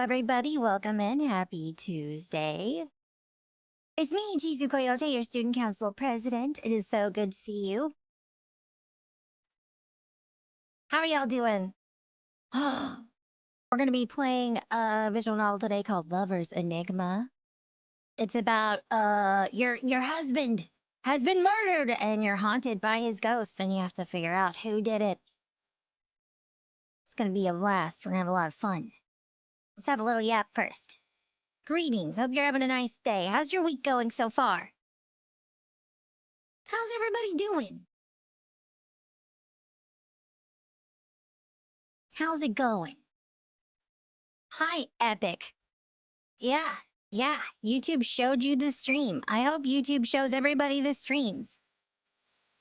everybody. Welcome in. Happy Tuesday. It's me, Chizu Koyote, your student council president. It is so good to see you. How are y'all doing? We're going to be playing a visual novel today called Lover's Enigma. It's about your husband has been murdered and you're haunted by his ghost and you have to figure out who did it. It's going to be a blast. We're going to have a lot of fun. Let's have a little yap first. Greetings. Hope you're having a nice day. How's your week going so far? How's everybody doing? How's it going? Hi, Epic. Yeah. YouTube showed you the stream. I hope YouTube shows everybody the streams.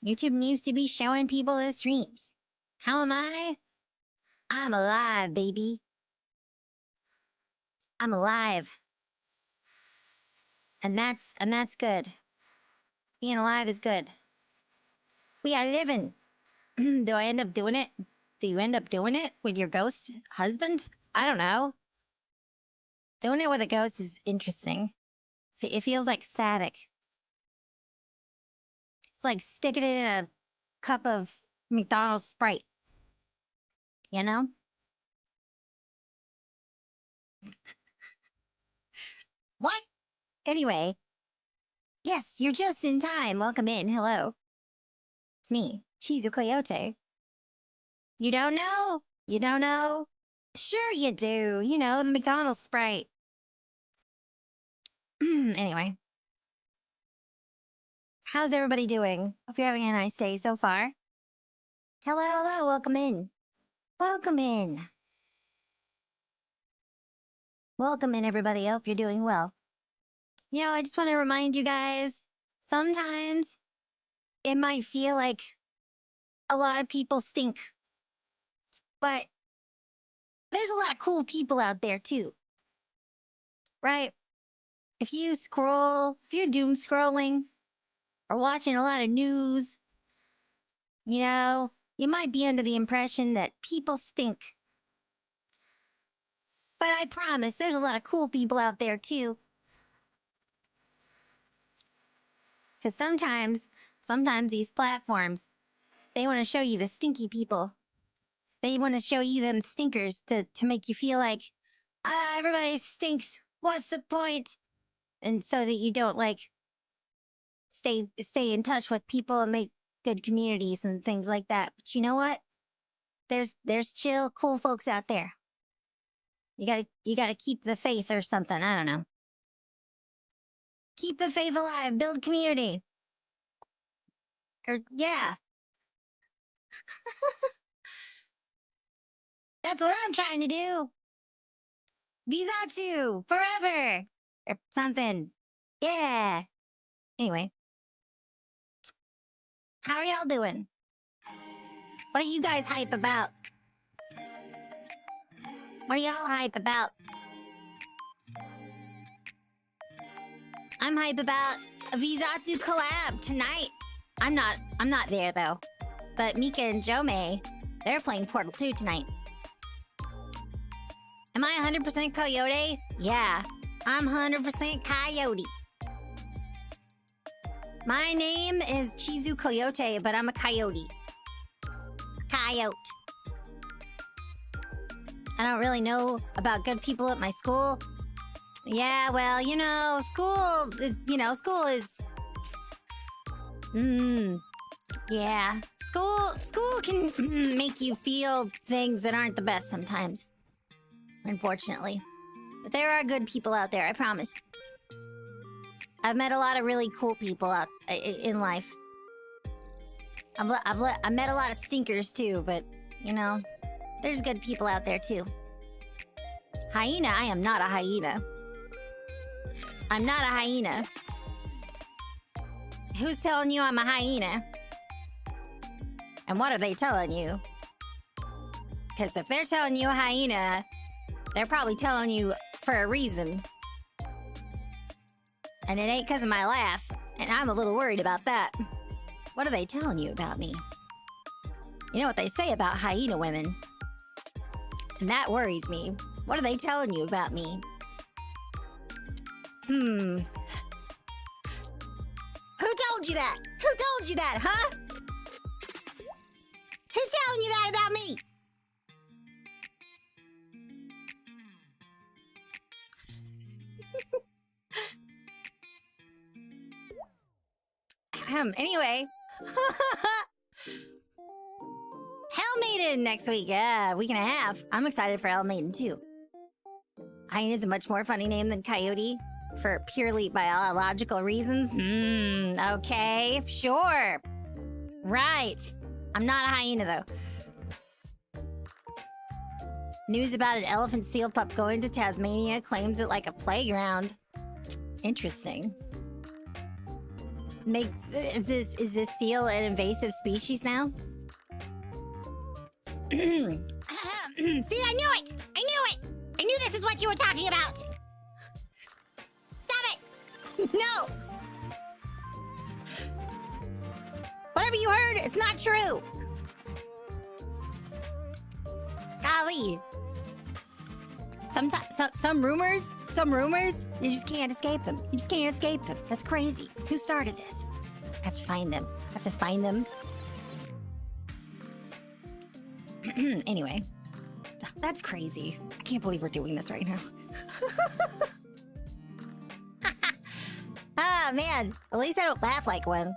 YouTube needs to be showing people the streams. How am I? I'm alive, baby. I'm alive. And that's good. Being alive is good. We are living. Do I end up doing it? Do you end up doing it with your ghost husband? I don't know. Doing it with a ghost is interesting. It feels like static. It's like sticking it in a cup of McDonald's Sprite. You know? What? Anyway. Yes, you're just in time. Welcome in. Hello. It's me, Chizu Koyote. You don't know? You don't know? Sure you do. You know, the McDonald's Sprite. Anyway. How's everybody doing? Hope you're having a nice day so far. Hello. Welcome in. Welcome in. Welcome in, everybody. I hope you're doing well. You know, I just want to remind you guys, sometimes it might feel like a lot of people stink. But there's a lot of cool people out there, too. Right? If you're doom scrolling or watching a lot of news, you know, you might be under the impression that people stink. But I promise, there's a lot of cool people out there, too. Because sometimes these platforms, they want to show you the stinky people. They want to show you them stinkers to make you feel like, everybody stinks. What's the point? And so that you don't, like, stay in touch with people and make good communities and things like that. But you know what? There's chill, cool folks out there. You gotta keep the faith or something. I don't know. Keep the faith alive. Build community. Or, yeah. That's what I'm trying to do. VZatsu forever. Or something. Yeah. Anyway. How are y'all doing? What are you guys hype about? What are y'all hype about? I'm hype about a VZatsu collab tonight. I'm not there though. But Mika and Jome, they're playing Portal 2 tonight. Am I 100% Coyote? Yeah, I'm 100% Coyote. My name is Chizu Koyote, but I'm a coyote. Coyote. I don't really know about good people at my school. Yeah, well, you know, school is... Yeah, school can make you feel things that aren't the best sometimes. Unfortunately. But there are good people out there, I promise. I've met a lot of really cool people out in life. I've met a lot of stinkers too, but, you know, there's good people out there too. Hyena? I am not a hyena. I'm not a hyena. Who's telling you I'm a hyena? And what are they telling you? Because if they're telling you a hyena, they're probably telling you for a reason. And it ain't because of my laugh, and I'm a little worried about that. What are they telling you about me? You know what they say about hyena women? And that worries me. What are they telling you about me? Who told you that? Who told you that, huh? Who's telling you that about me? Anyway. Hell Maiden next week. Yeah, week and a half. I'm excited for Hell Maiden too. Hyena is a much more funny name than Coyote for purely biological reasons. Okay, sure. Right. I'm not a hyena though. News about an elephant seal pup going to Tasmania claims it like a playground. Interesting. Is this seal an invasive species now? See, I knew it! I knew it! I knew this is what you were talking about! Stop it! No! Whatever you heard, it's not true! Golly. Some rumors, you just can't escape them. You just can't escape them. That's crazy. Who started this? I have to find them. I have to find them. Anyway. That's crazy. I can't believe we're doing this right now. Ah, man. At least I don't laugh like one.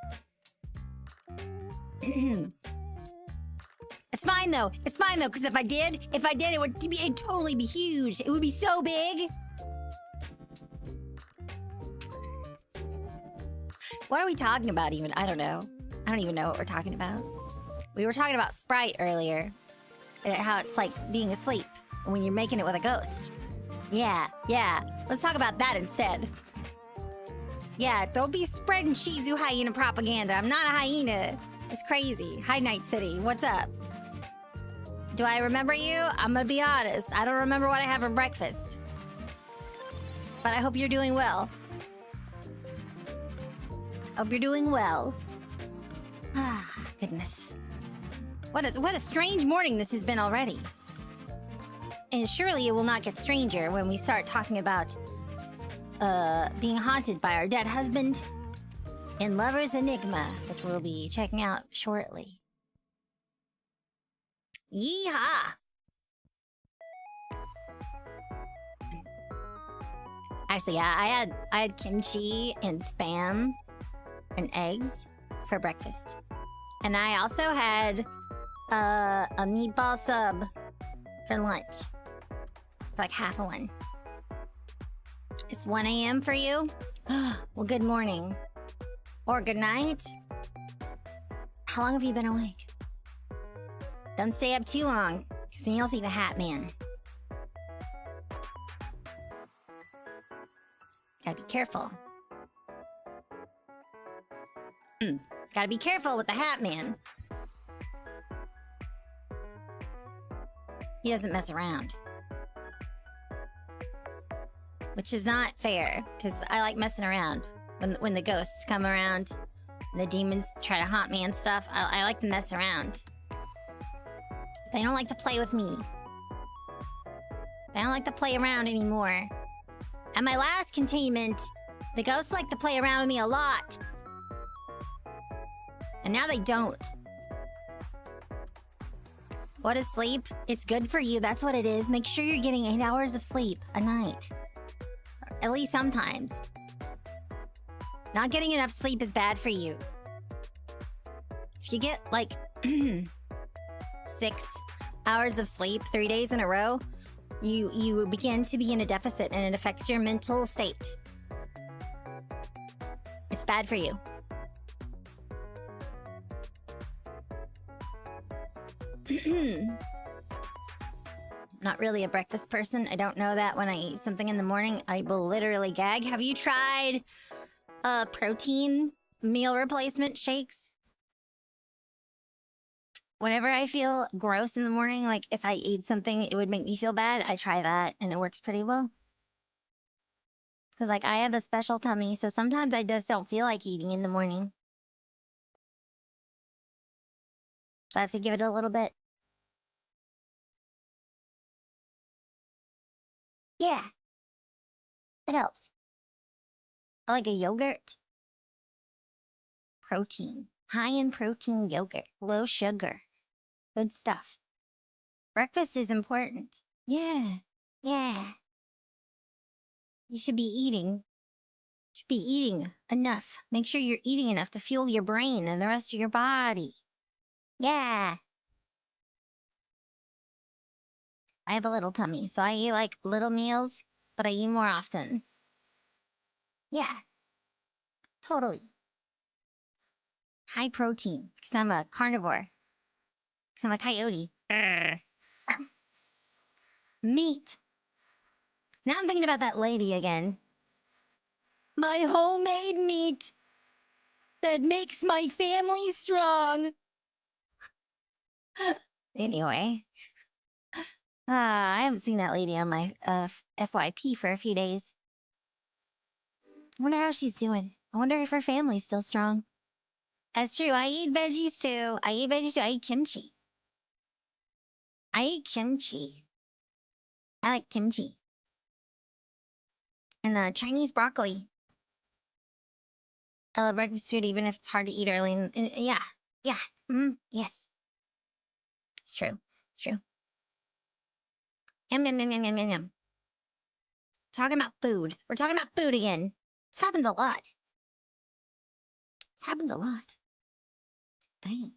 It's fine though. It's fine though, because if I did, it'd totally be huge. It would be so big. What are we talking about even? I don't know. I don't even know what we're talking about. We were talking about Sprite earlier. And how it's like being asleep when you're making it with a ghost. Yeah. Let's talk about that instead. Yeah, don't be spreading Chizu hyena propaganda. I'm not a hyena. It's crazy. Hi, Night City. What's up? Do I remember you? I'm gonna be honest. I don't remember what I had for breakfast. But I hope you're doing well. Hope you're doing well. Ah, goodness. What a strange morning this has been already. And surely it will not get stranger when we start talking about being haunted by our dead husband in Lover's Enigma, which we'll be checking out shortly. Yeehaw! Actually, yeah, I had kimchi and Spam and eggs for breakfast. And I also had a meatball sub for lunch. Like half a one. It's 1 a.m. for you? Well, good morning. Or good night. How long have you been awake? Don't stay up too long, because then you'll see the Hat Man. Gotta be careful. Gotta be careful with the Hat Man. He doesn't mess around. Which is not fair, because I like messing around. When the ghosts come around, and the demons try to haunt me and stuff, I like to mess around. They don't like to play with me. They don't like to play around anymore. At my last containment, the ghosts like to play around with me a lot. And now they don't. What is sleep? It's good for you, that's what it is. Make sure you're getting 8 hours of sleep a night. At least sometimes. Not getting enough sleep is bad for you. If you get, like, 6 hours of sleep 3 days in a row, you begin to be in a deficit and it affects your mental state. It's bad for you. Not really a breakfast person. I don't know that when I eat something in the morning, I will literally gag. Have you tried protein meal replacement shakes? Whenever I feel gross in the morning, like if I ate something, it would make me feel bad, I try that and it works pretty well. Because like I have a special tummy, so sometimes I just don't feel like eating in the morning. So I have to give it a little bit. Yeah, it helps. I like a yogurt. Protein. High in protein yogurt. Low sugar. Good stuff. Breakfast is important. Yeah. Yeah. You should be eating. Should be eating enough. Make sure you're eating enough to fuel your brain and the rest of your body. Yeah. I have a little tummy, so I eat like little meals, but I eat more often. Yeah. Totally. High protein, because I'm a carnivore. Because I'm a coyote. Meat. Now I'm thinking about that lady again. My homemade meat that makes my family strong. Anyway. I haven't seen that lady on my FYP for a few days. I wonder how she's doing. I wonder if her family's still strong. That's true. I eat veggies too. I eat kimchi. I eat kimchi. I like kimchi. And Chinese broccoli. I love breakfast food even if it's hard to eat early. Yeah. Yeah. Yes. It's true. It's true. Yum, yum, yum, yum, yum, yum, yum. Talking about food. We're talking about food again. This happens a lot. This happens a lot. Dang.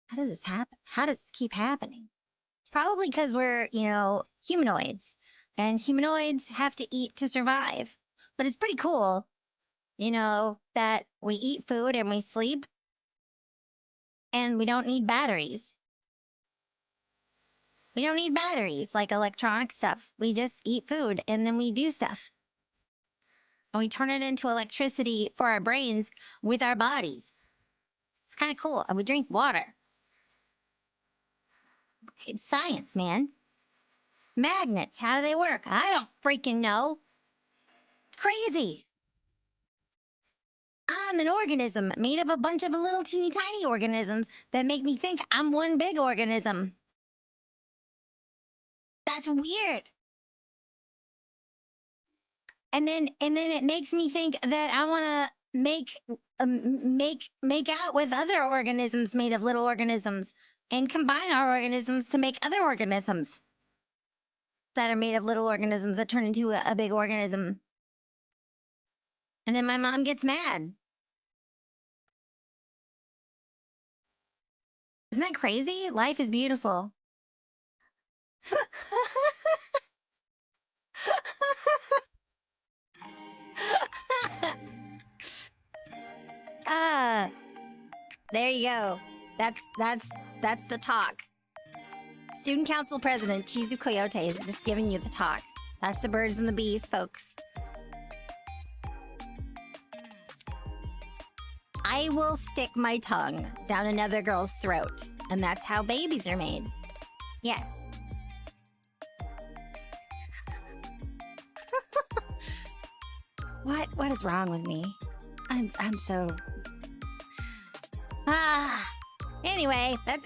How does this happen? How does this keep happening? It's probably because we're, humanoids. And humanoids have to eat to survive. But it's pretty cool, that we eat food and we sleep and we don't need batteries. We don't need batteries like electronic stuff. We just eat food and then we do stuff. And we turn it into electricity for our brains with our bodies. It's kind of cool. And we drink water. It's science, man. Magnets, how do they work? I don't freaking know. It's crazy. I'm an organism made of a bunch of little teeny tiny organisms that make me think I'm one big organism. That's weird. And then it makes me think that I want to make out with other organisms made of little organisms and combine our organisms to make other organisms that are made of little organisms that turn into a big organism. And then my mom gets mad. Isn't that crazy? Life is beautiful. Ah, there you go. That's the talk. Student Council President Chizu Koyote is just giving you the talk. That's the birds and the bees, folks. I will stick my tongue down another girl's throat, and that's how babies are made. Yes. What is wrong with me? I'm so... Anyway, that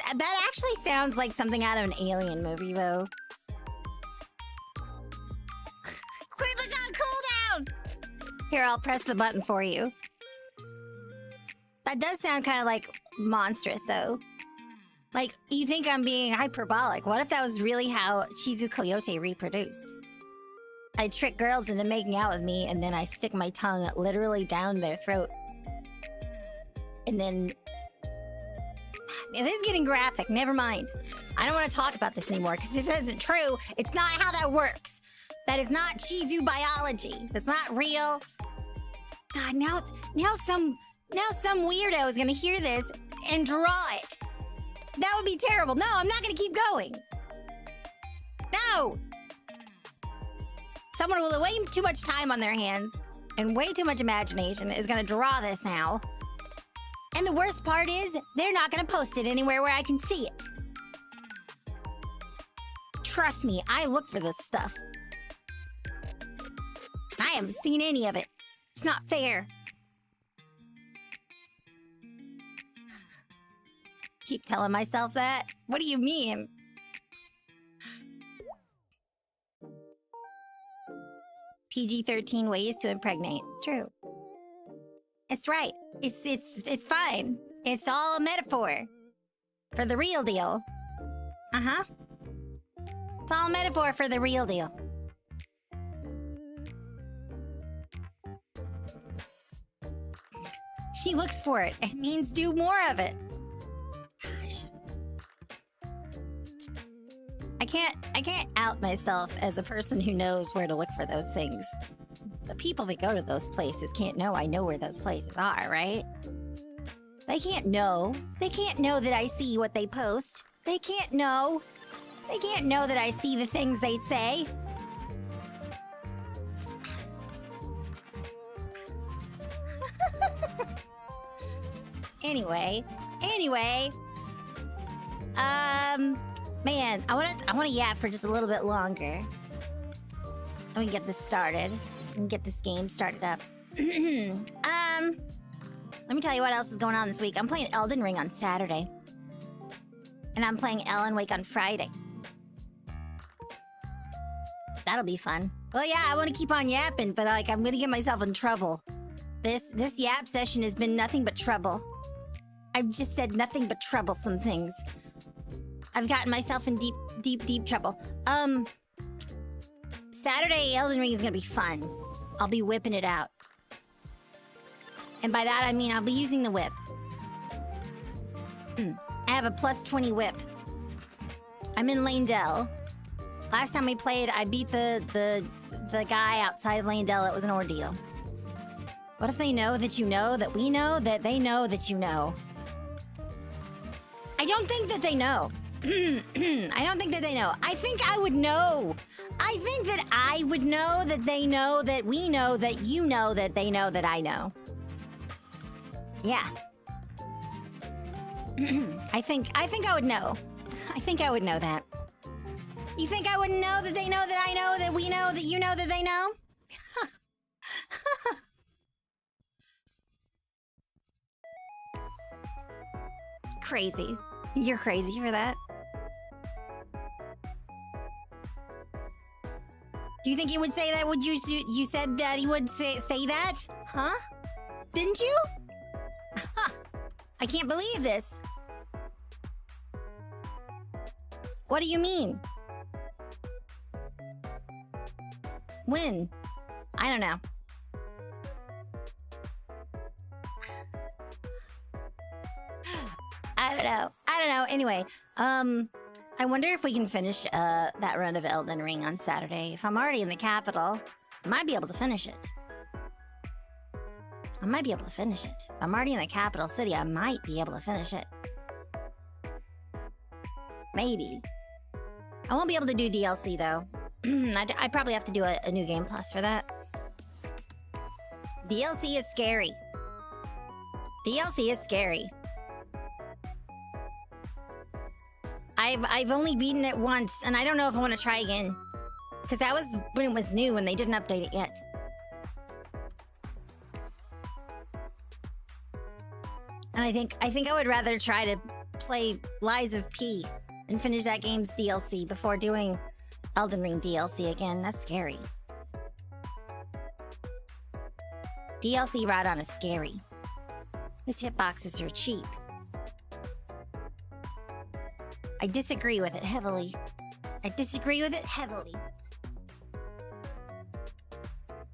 actually sounds like something out of an alien movie, though. Clip is on cooldown! Here, I'll press the button for you. That does sound kind of like monstrous, though. Like, you think I'm being hyperbolic. What if that was really how Chizu Koyote reproduced? I trick girls into making out with me, and then I stick my tongue literally down their throat. And then... It is getting graphic, never mind. I don't want to talk about this anymore, because this isn't true. It's not how that works. That is not Chizu biology. That's not real. God, now some weirdo is gonna hear this and draw it. That would be terrible. No, I'm not gonna keep going. No! Someone with way too much time on their hands and way too much imagination is gonna draw this now. And the worst part is, they're not gonna post it anywhere where I can see it. Trust me, I look for this stuff. I haven't seen any of it. It's not fair. Keep telling myself that? What do you mean? PG-13 ways to impregnate. It's true. It's right. It's fine. It's all a metaphor for the real deal. Uh-huh. It's all a metaphor for the real deal. She looks for it. It means do more of it. Gosh. I can't out myself as a person who knows where to look for those things. The people that go to those places can't know I know where those places are, right? They can't know. They can't know that I see what they post. They can't know. They can't know that I see the things they say. Anyway, man, I want to yap for just a little bit longer. Let me get this started. And get this game started up. Let me tell you what else is going on this week. I'm playing Elden Ring on Saturday. And I'm playing Alan Wake on Friday. That'll be fun. Well, yeah, I want to keep on yapping, but like, I'm gonna get myself in trouble. This yap session has been nothing but trouble. I've just said nothing but troublesome things. I've gotten myself in deep trouble. Saturday, Elden Ring is gonna be fun. I'll be whipping it out. And by that, I mean I'll be using the whip. I have a plus 20 whip. I'm in Lanedell. Last time we played, I beat the guy outside of Lanedell. It was an ordeal. What if they know that you know that we know that they know that you know? I don't think that they know. I don't think that they know. I think I would know. I think that I would know that they know that we know that you know that they know that I know. Yeah. I think I would know. I think I would know that. You think I wouldn't know that they know that I know that we know that you know that they know? Crazy. You're crazy for that. Do you think he would say that? Would you said that he would say that? Huh? Didn't you? I can't believe this. What do you mean? When? I don't know. I don't know. Anyway, I wonder if we can finish that run of Elden Ring on Saturday. If I'm already in the capital, I might be able to finish it. If I'm already in the capital city, I might be able to finish it. Maybe. I won't be able to do DLC, though. I probably have to do a new game plus for that. DLC is scary. I've only beaten it once, and I don't know if I want to try again. Because that was when it was new, and they didn't update it yet. And I think I would rather try to play Lies of P and finish that game's DLC before doing Elden Ring DLC again. That's scary. DLC Radon is scary. His hitboxes are cheap. I disagree with it heavily.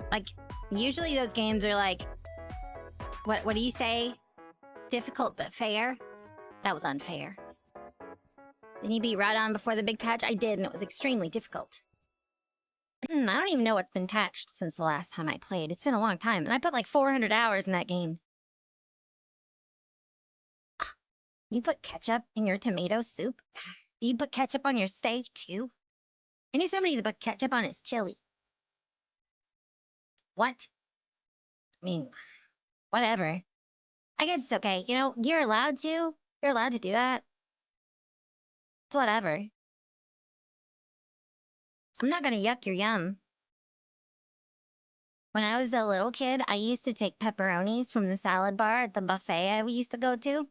Like, usually those games are like, what do you say? Difficult but fair? That was unfair. Didn't you beat Radon before the big patch? I did, and it was extremely difficult. I don't even know what's been patched since the last time I played. It's been a long time, and I put like 400 hours in that game. You put ketchup in your tomato soup? You put ketchup on your steak, too? I knew somebody that put ketchup on his chili. What? I mean, whatever. I guess it's okay. You know, you're allowed to. You're allowed to do that. It's whatever. I'm not gonna yuck your yum. When I was a little kid, I used to take pepperonis from the salad bar at the buffet I used to go to.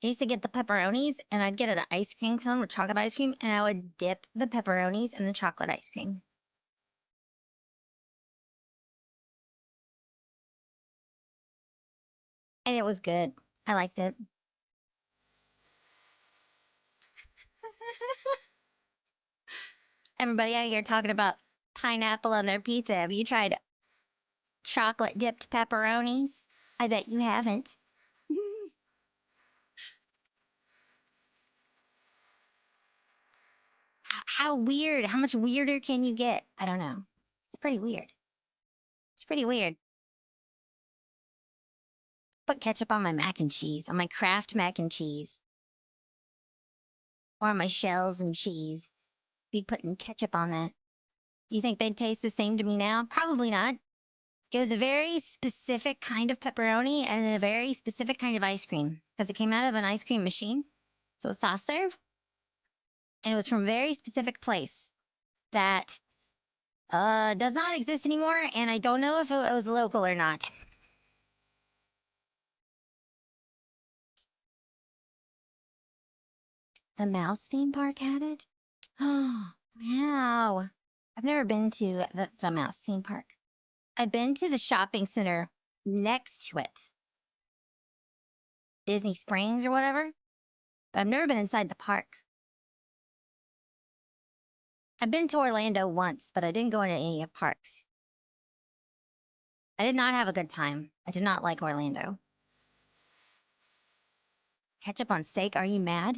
I used to get the pepperonis, and I'd get an ice cream cone with chocolate ice cream, and I would dip the pepperonis in the chocolate ice cream. And it was good. I liked it. Everybody out here talking about pineapple on their pizza. Have you tried chocolate dipped pepperonis? I bet you haven't. How weird. How much weirder can you get? I don't know. It's pretty weird. It's pretty weird. Put ketchup on my mac and cheese, on my Kraft mac and cheese. Or on my shells and cheese. Be putting ketchup on that. You think they'd taste the same to me now? Probably not. It was a very specific kind of pepperoni and a very specific kind of ice cream. Because it came out of an ice cream machine. So it's soft serve. And it was from a very specific place that does not exist anymore. And I don't know if it was local or not. The mouse theme park had it? Oh, wow. I've never been to the mouse theme park. I've been to the shopping center next to it. Disney Springs or whatever. But I've never been inside the park. I've been to Orlando once, but I didn't go into any of the parks. I did not have a good time. I did not like Orlando. Ketchup on steak? Are you mad?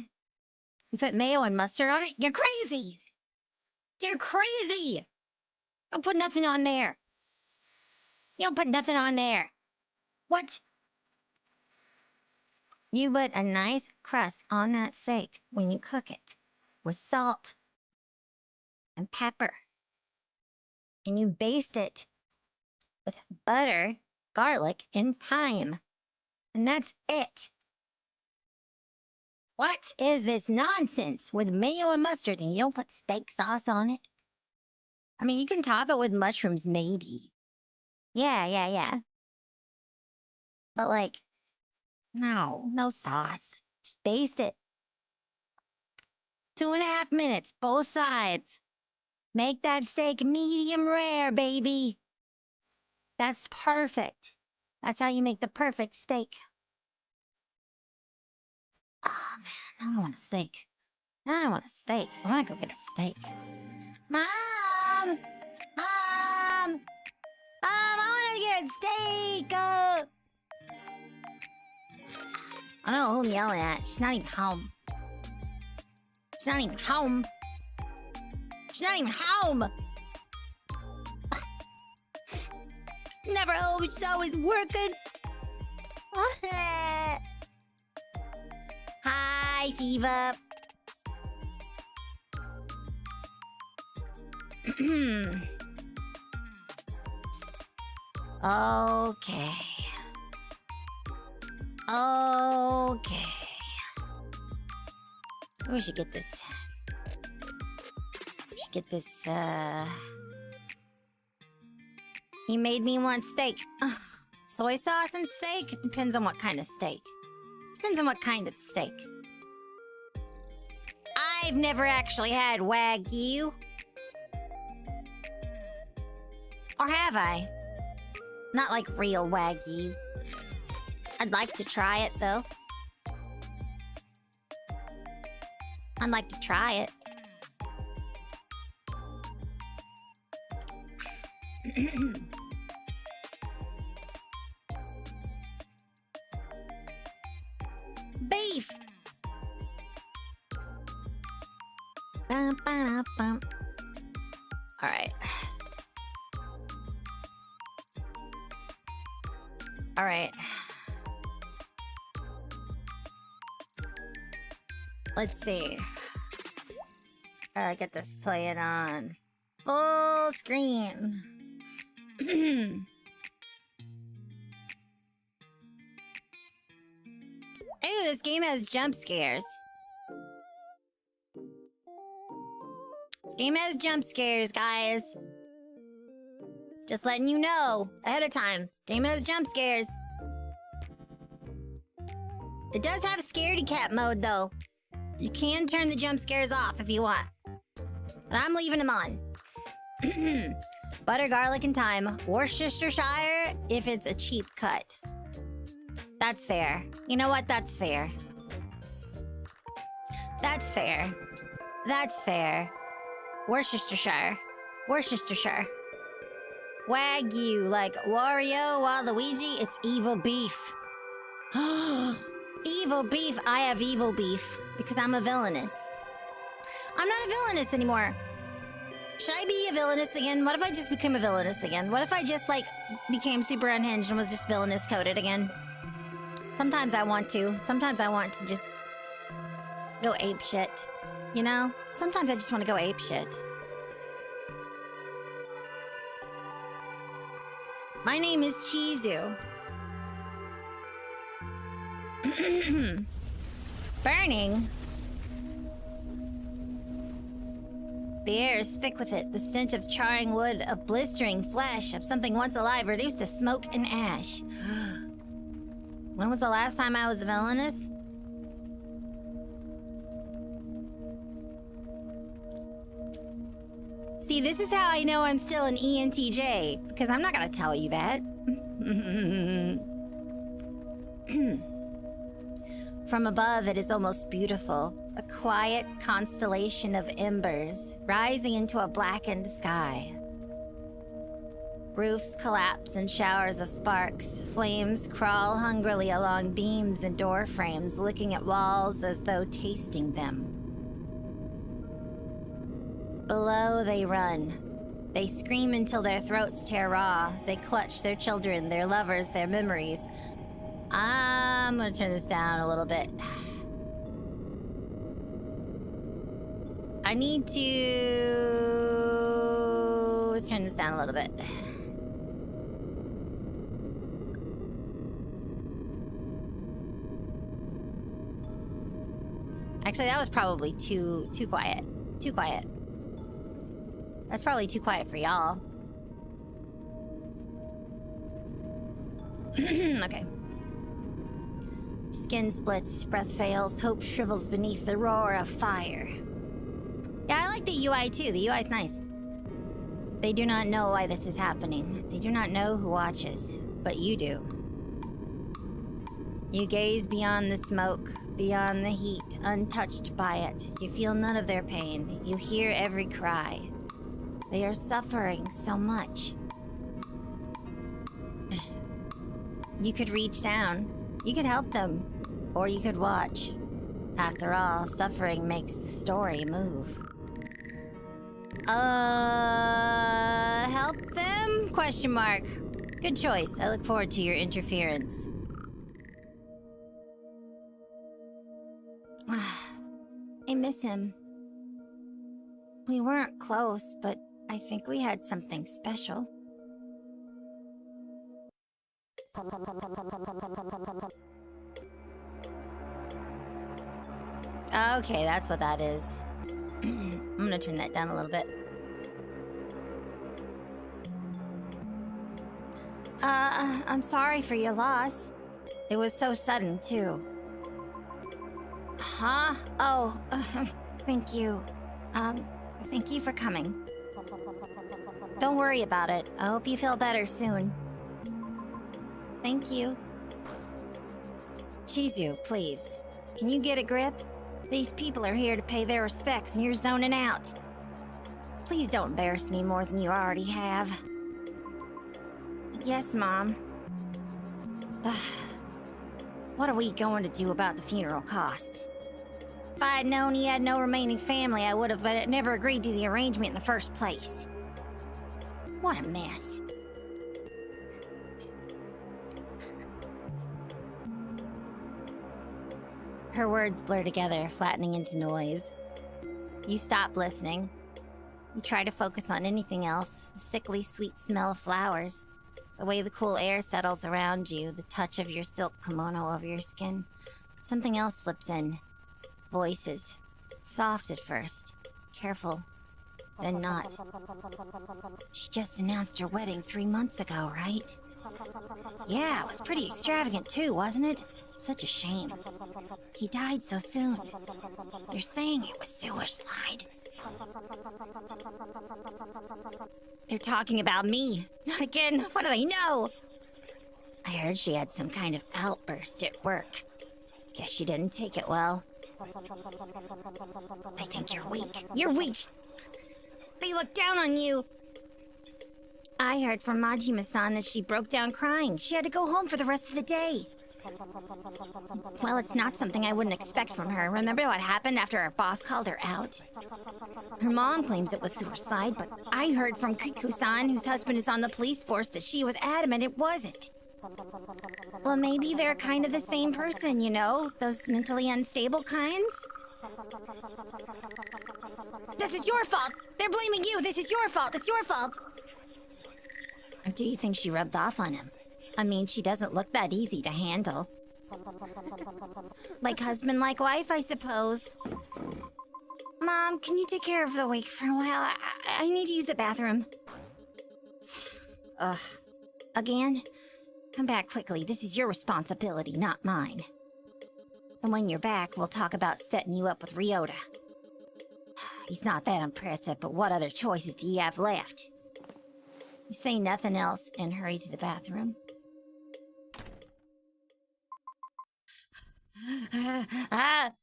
You put mayo and mustard on it? You're crazy! You're crazy! Don't put nothing on there. You don't put nothing on there. What? You put a nice crust on that steak when you cook it with salt and pepper. And you baste it with butter, garlic, and thyme. And that's it. What is this nonsense with mayo and mustard and you don't put steak sauce on it? I mean, you can top it with mushrooms, maybe. Yeah. But like, no sauce. Just baste it. 2.5 minutes, both sides. Make that steak medium rare, baby. That's perfect. That's how you make the perfect steak. Oh man, now I want a steak. Now I want a steak. I want to go get a steak. Mom! Mom! I want to get a steak! I don't know who I'm yelling at. She's not even home. She's not even home. She's not even home. Never home. She's always working. Hi, Fever. Okay. We should get this. You made me want steak. Soy sauce and steak? It depends on what kind of steak. I've never actually had Wagyu. Or have I? Not like real Wagyu. I'd like to try it, though. Beef! Alright. Let's see. Alright, get this playing on full screen. Ooh, this game has jump scares. Guys. Just letting you know ahead of time. Game has jump scares. It does have scaredy cat mode, though. You can turn the jump scares off if you want. But I'm leaving them on. Butter, garlic, and thyme. Worcestershire if it's a cheap cut. That's fair. You know what? That's fair. That's fair. That's fair. Worcestershire. Worcestershire. Wagyu, like Wario, Waluigi, it's evil beef. Evil beef. I have evil beef because I'm a villainess. I'm not a villainess anymore. Should I be a villainess again? What if I just became a villainess again? What if I just, like, became super unhinged and was just villainous coded again? Sometimes I want to. Sometimes I want to just go ape shit. You know? Sometimes I just want to go ape shit. My name is Chizu. Burning? The air is thick with it, the stench of charring wood, of blistering flesh, of something once alive reduced to smoke and ash. When was the last time I was a villainous? See, this is how I know I'm still an ENTJ, because I'm not gonna tell you that. From above, it is almost beautiful. A quiet constellation of embers rising into a blackened sky. Roofs collapse in showers of sparks. Flames crawl hungrily along beams and door frames, licking at walls as though tasting them. Below they run. They scream until their throats tear raw. They clutch their children, their lovers, their memories. I'm gonna turn this down a little bit. I need to turn this down a little bit. Actually, that was probably too quiet. Too quiet. That's probably too quiet for y'all. Okay. Skin splits, breath fails, hope shrivels beneath the roar of fire. Yeah, I like the UI too. The UI's nice. They do not know why this is happening. They do not know who watches, but you do. You gaze beyond the smoke, beyond the heat, untouched by it. You feel none of their pain. You hear every cry. They are suffering so much. You could reach down. You could help them. Or you could watch. After all, suffering makes the story move. Help them? Question mark. Good choice. I look forward to your interference. I miss him. We weren't close, but I think we had something special. Okay, that's what that is. I'm gonna turn that down a little bit. I'm sorry for your loss. It was so sudden, too. Huh? Oh, thank you. Thank you for coming. Don't worry about it. I hope you feel better soon. Thank you. Chizu, please. Can you get a grip? These people are here to pay their respects and you're zoning out. Please don't embarrass me more than you already have. Yes, Mom. What are we going to do about the funeral costs? If I had known he had no remaining family, I would have never agreed to the arrangement in the first place. What a mess. Her words blur together, flattening into noise. You stop listening. You try to focus on anything else, the sickly sweet smell of flowers, the way the cool air settles around you, the touch of your silk kimono over your skin. But something else slips in. Voices. Soft at first. Careful. Then not. She just announced her wedding 3 months ago, right? Yeah, it was pretty extravagant too, wasn't it? Such a shame. He died so soon. They're saying it was suicide. They're talking about me. Not again. What do they know? I heard she had some kind of outburst at work. Guess she didn't take it well. They think you're weak. You're weak! They look down on you! I heard from Majima-san that she broke down crying. She had to go home for the rest of the day. Well, it's not something I wouldn't expect from her. Remember what happened after our boss called her out? Her mom claims it was suicide, but I heard from Kiku-san, whose husband is on the police force, that she was adamant it wasn't. Well, maybe they're kind of the same person, you know? Those mentally unstable kinds? This is your fault! They're blaming you! This is your fault! It's your fault! Or do you think she rubbed off on him? I mean, she doesn't look that easy to handle. Like husband, like wife, I suppose. Mom, can you take care of the wake for a while? I need to use the bathroom. Ugh. Again? Come back quickly. This is your responsibility, not mine. And when you're back, we'll talk about setting you up with Ryota. He's not that impressive, but what other choices do you have left? You say nothing else and hurry to the bathroom.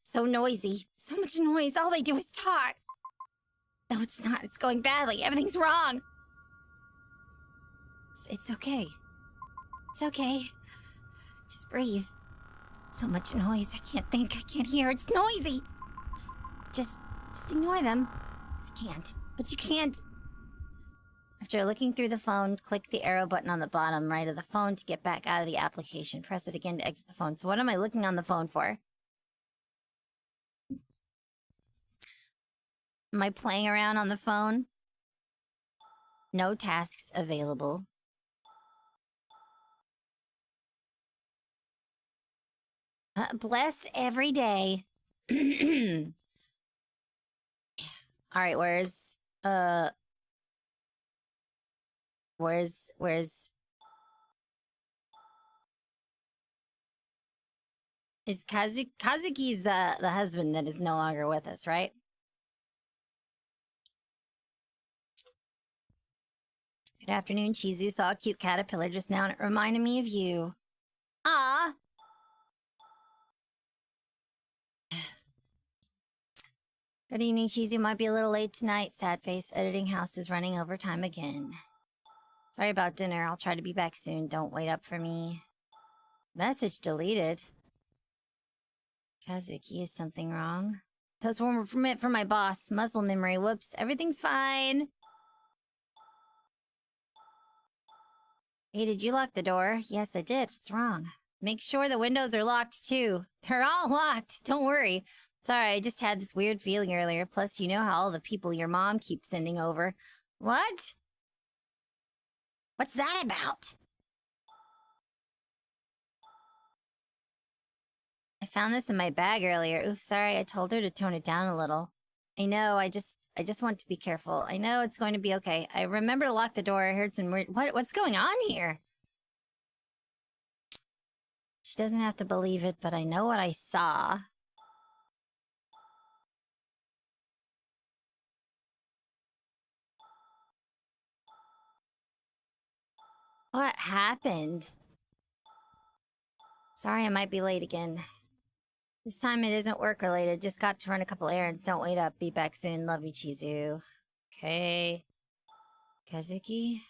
So noisy. So much noise. All they do is talk. No, it's not. It's going badly. Everything's wrong. It's okay. It's okay. Just breathe. So much noise. I can't think. I can't hear. It's noisy. Just ignore them. I can't. But you can't. After looking through the phone, click the arrow button on the bottom right of the phone to get back out of the application. Press it again to exit the phone. So what am I looking on the phone for? Am I playing around on the phone? No tasks available. Bless every day. Alright, where's is Kazuki's the husband that is no longer with us, right? Good afternoon, Chizu. Saw a cute caterpillar just now and it reminded me of you. Ah. Good evening, Chizu. Might be a little late tonight. Sad face. Editing house is running overtime again. Sorry about dinner. I'll try to be back soon. Don't wait up for me. Message deleted. Kazuki, is something wrong? Those were meant for my boss. Muscle memory. Whoops. Everything's fine. Hey, did you lock the door? Yes, I did. What's wrong? Make sure the windows are locked, too. They're all locked. Don't worry. Sorry, I just had this weird feeling earlier. Plus, you know how all the people your mom keeps sending over. What? What's that about? I found this in my bag earlier. Oof, sorry, I told her to tone it down a little. I know, I just want to be careful. I know it's going to be okay. I remember to lock the door. I heard some weird... What's going on here? She doesn't have to believe it, but I know what I saw. What happened? Sorry, I might be late again. This time it isn't work-related. Just got to run a couple errands. Don't wait up. Be back soon. Love you, Chizu. Okay. Kazuki?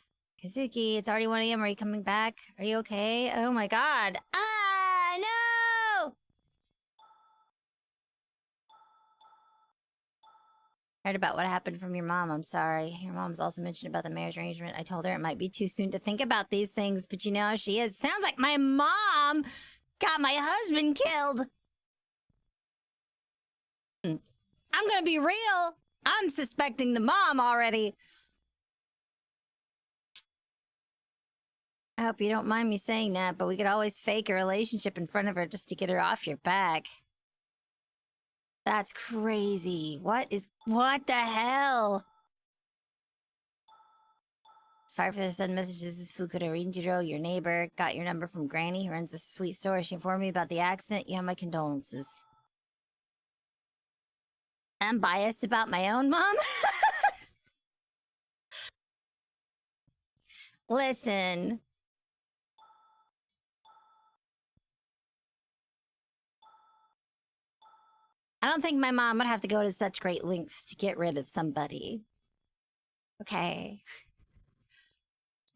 Kazuki, it's already 1 a.m. Are you coming back? Are you okay? Oh my god. Ah, no! Heard about what happened from your mom. I'm sorry. Your mom's also mentioned about the marriage arrangement. I told her it might be too soon to think about these things, but you know how she is. Sounds like my mom got my husband killed. I'm gonna be real. I'm suspecting the mom already. I hope you don't mind me saying that, but we could always fake a relationship in front of her just to get her off your back. That's crazy. What the hell? Sorry for the sudden message. This is Fukuda Rinjiro, your neighbor. Got your number from Granny, who runs a sweet store. She informed me about the accident. You have my condolences. I'm biased about my own mom? Listen. I don't think my mom would have to go to such great lengths to get rid of somebody. Okay.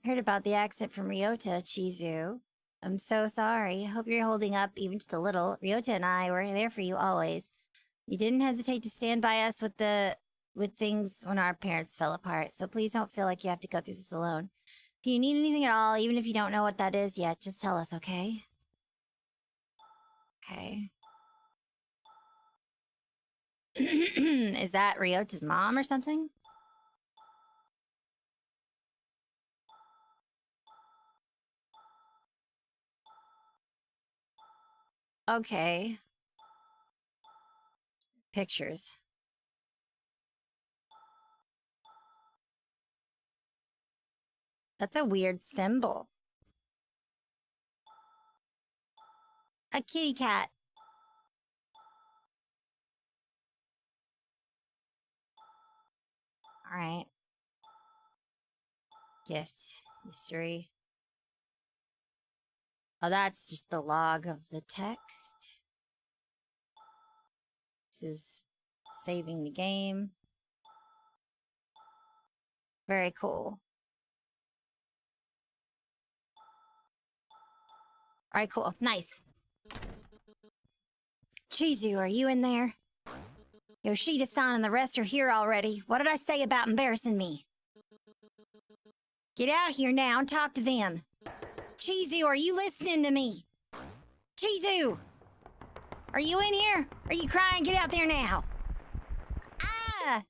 Heard about the accident from Ryota, Chizu. I'm so sorry. Hope you're holding up even just a little. Ryota and I were there for you always. You didn't hesitate to stand by us with things when our parents fell apart, so please don't feel like you have to go through this alone. If you need anything at all, even if you don't know what that is yet, just tell us, okay? Okay. Is that Ryota's mom or something? Okay. Pictures. That's a weird symbol. A kitty cat. All right. Gift. History. Oh, that's just the log of the text. This is saving the game. Very cool. All right, cool. Nice. Chizu, are you in there? Yoshida-san and the rest are here already. What did I say about embarrassing me? Get out here now and talk to them. Chizu, are you listening to me? Chizu! Are you in here? Are you crying? Get out there now. Ah!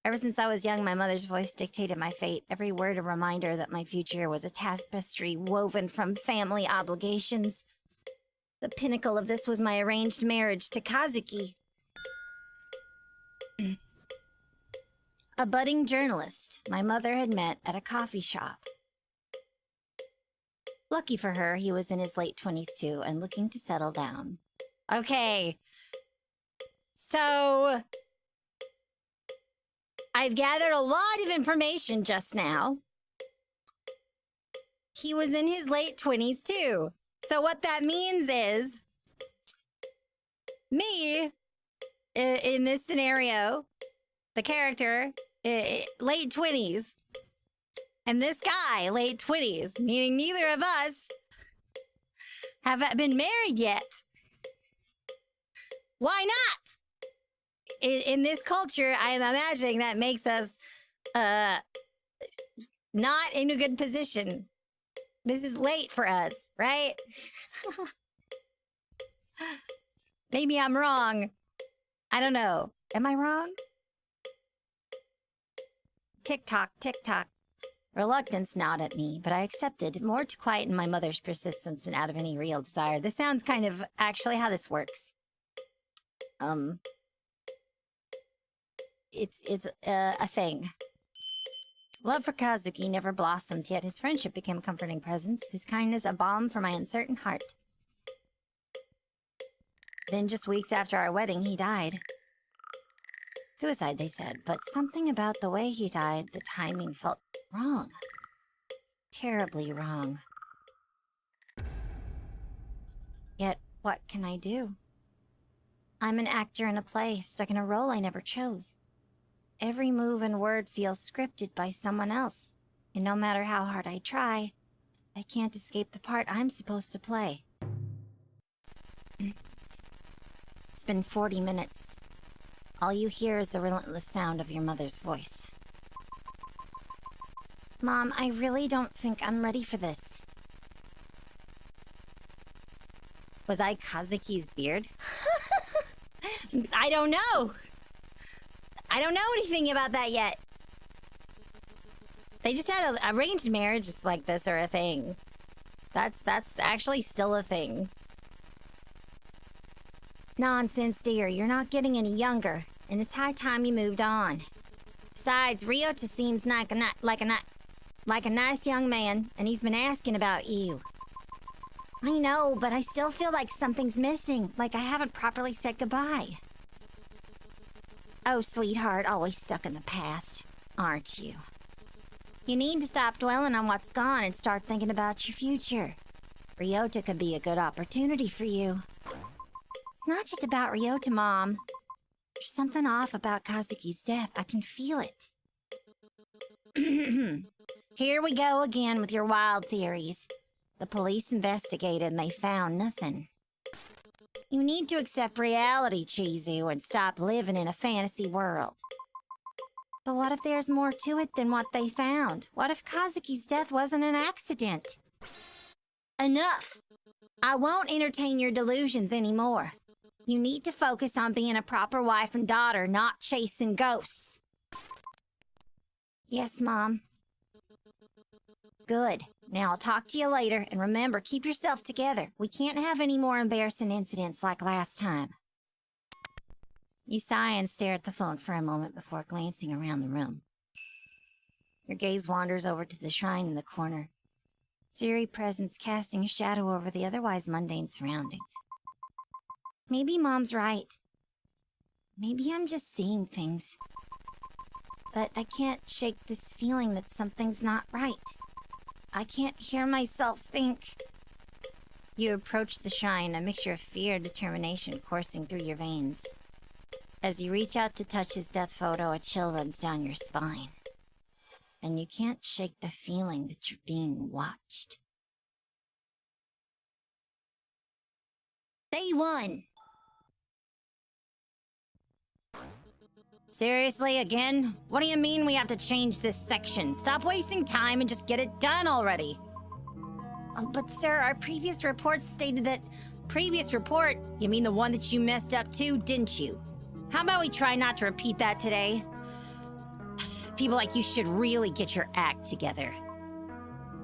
Ever since I was young, my mother's voice dictated my fate. Every word a reminder that my future was a tapestry woven from family obligations. The pinnacle of this was my arranged marriage to Kazuki. A budding journalist my mother had met at a coffee shop. Lucky for her, he was in his late 20s too and looking to settle down. Okay. So, I've gathered a lot of information just now. He was in his late 20s too. So what that means is, me, in this scenario, the character, late 20s, and this guy, late 20s, meaning neither of us have been married yet. Why not? In this culture, I am imagining that makes us not in a good position. This is late for us, right? Maybe I'm wrong. I don't know. Am I wrong? Tick-tock, tick-tock. Reluctance gnawed at me, but I accepted, more to quieten my mother's persistence than out of any real desire. This sounds kind of actually how this works. It's a thing. Love for Kazuki never blossomed, yet his friendship became a comforting presence, his kindness a balm for my uncertain heart. Then just weeks after our wedding, he died. Suicide, they said, but something about the way he died, the timing felt wrong. Terribly wrong. Yet, what can I do? I'm an actor in a play, stuck in a role I never chose. Every move and word feels scripted by someone else, and no matter how hard I try, I can't escape the part I'm supposed to play. It's been 40 minutes. All you hear is the relentless sound of your mother's voice. Mom, I really don't think I'm ready for this. Was I Kazuki's beard? I don't know. I don't know anything about that yet. They just had arranged marriages like this are a thing. That's actually still a thing. Nonsense, dear. You're not getting any younger, and it's high time you moved on. Besides, Ryota seems like a nice young man, and he's been asking about you. I know, but I still feel like something's missing, like I haven't properly said goodbye. Oh, sweetheart, always stuck in the past, aren't you? You need to stop dwelling on what's gone and start thinking about your future. Ryota could be a good opportunity for you. It's not just about Ryota, Mom. There's something off about Kazuki's death. I can feel it. Here we go again with your wild theories. The police investigated and they found nothing. You need to accept reality, Chizu, and stop living in a fantasy world. But what if there's more to it than what they found? What if Kazuki's death wasn't an accident? Enough! I won't entertain your delusions anymore. You need to focus on being a proper wife and daughter, not chasing ghosts. Yes, Mom. Good. Now I'll talk to you later, and remember, keep yourself together. We can't have any more embarrassing incidents like last time. You sigh and stare at the phone for a moment before glancing around the room. Your gaze wanders over to the shrine in the corner. Its eerie presence casting a shadow over the otherwise mundane surroundings. Maybe Mom's right. Maybe I'm just seeing things. But I can't shake this feeling that something's not right. I can't hear myself think. You approach the shrine, a mixture of fear and determination coursing through your veins. As you reach out to touch his death photo, a chill runs down your spine. And you can't shake the feeling that you're being watched. Day 1. Seriously, again? What do you mean we have to change this section? Stop wasting time and just get it done already. Oh, but sir, our previous report stated that... Previous report? You mean the one that you messed up too, didn't you? How about we try not to repeat that today? People like you should really get your act together.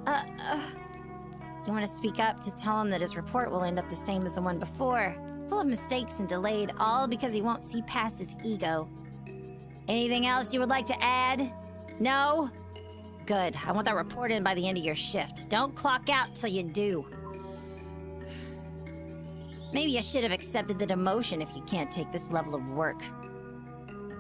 You want to speak up to tell him that his report will end up the same as the one before, full of mistakes and delayed, all because he won't see past his ego. Anything else you would like to add? No? Good. I want that report in by the end of your shift. Don't clock out till you do. Maybe you should have accepted the demotion if you can't take this level of work.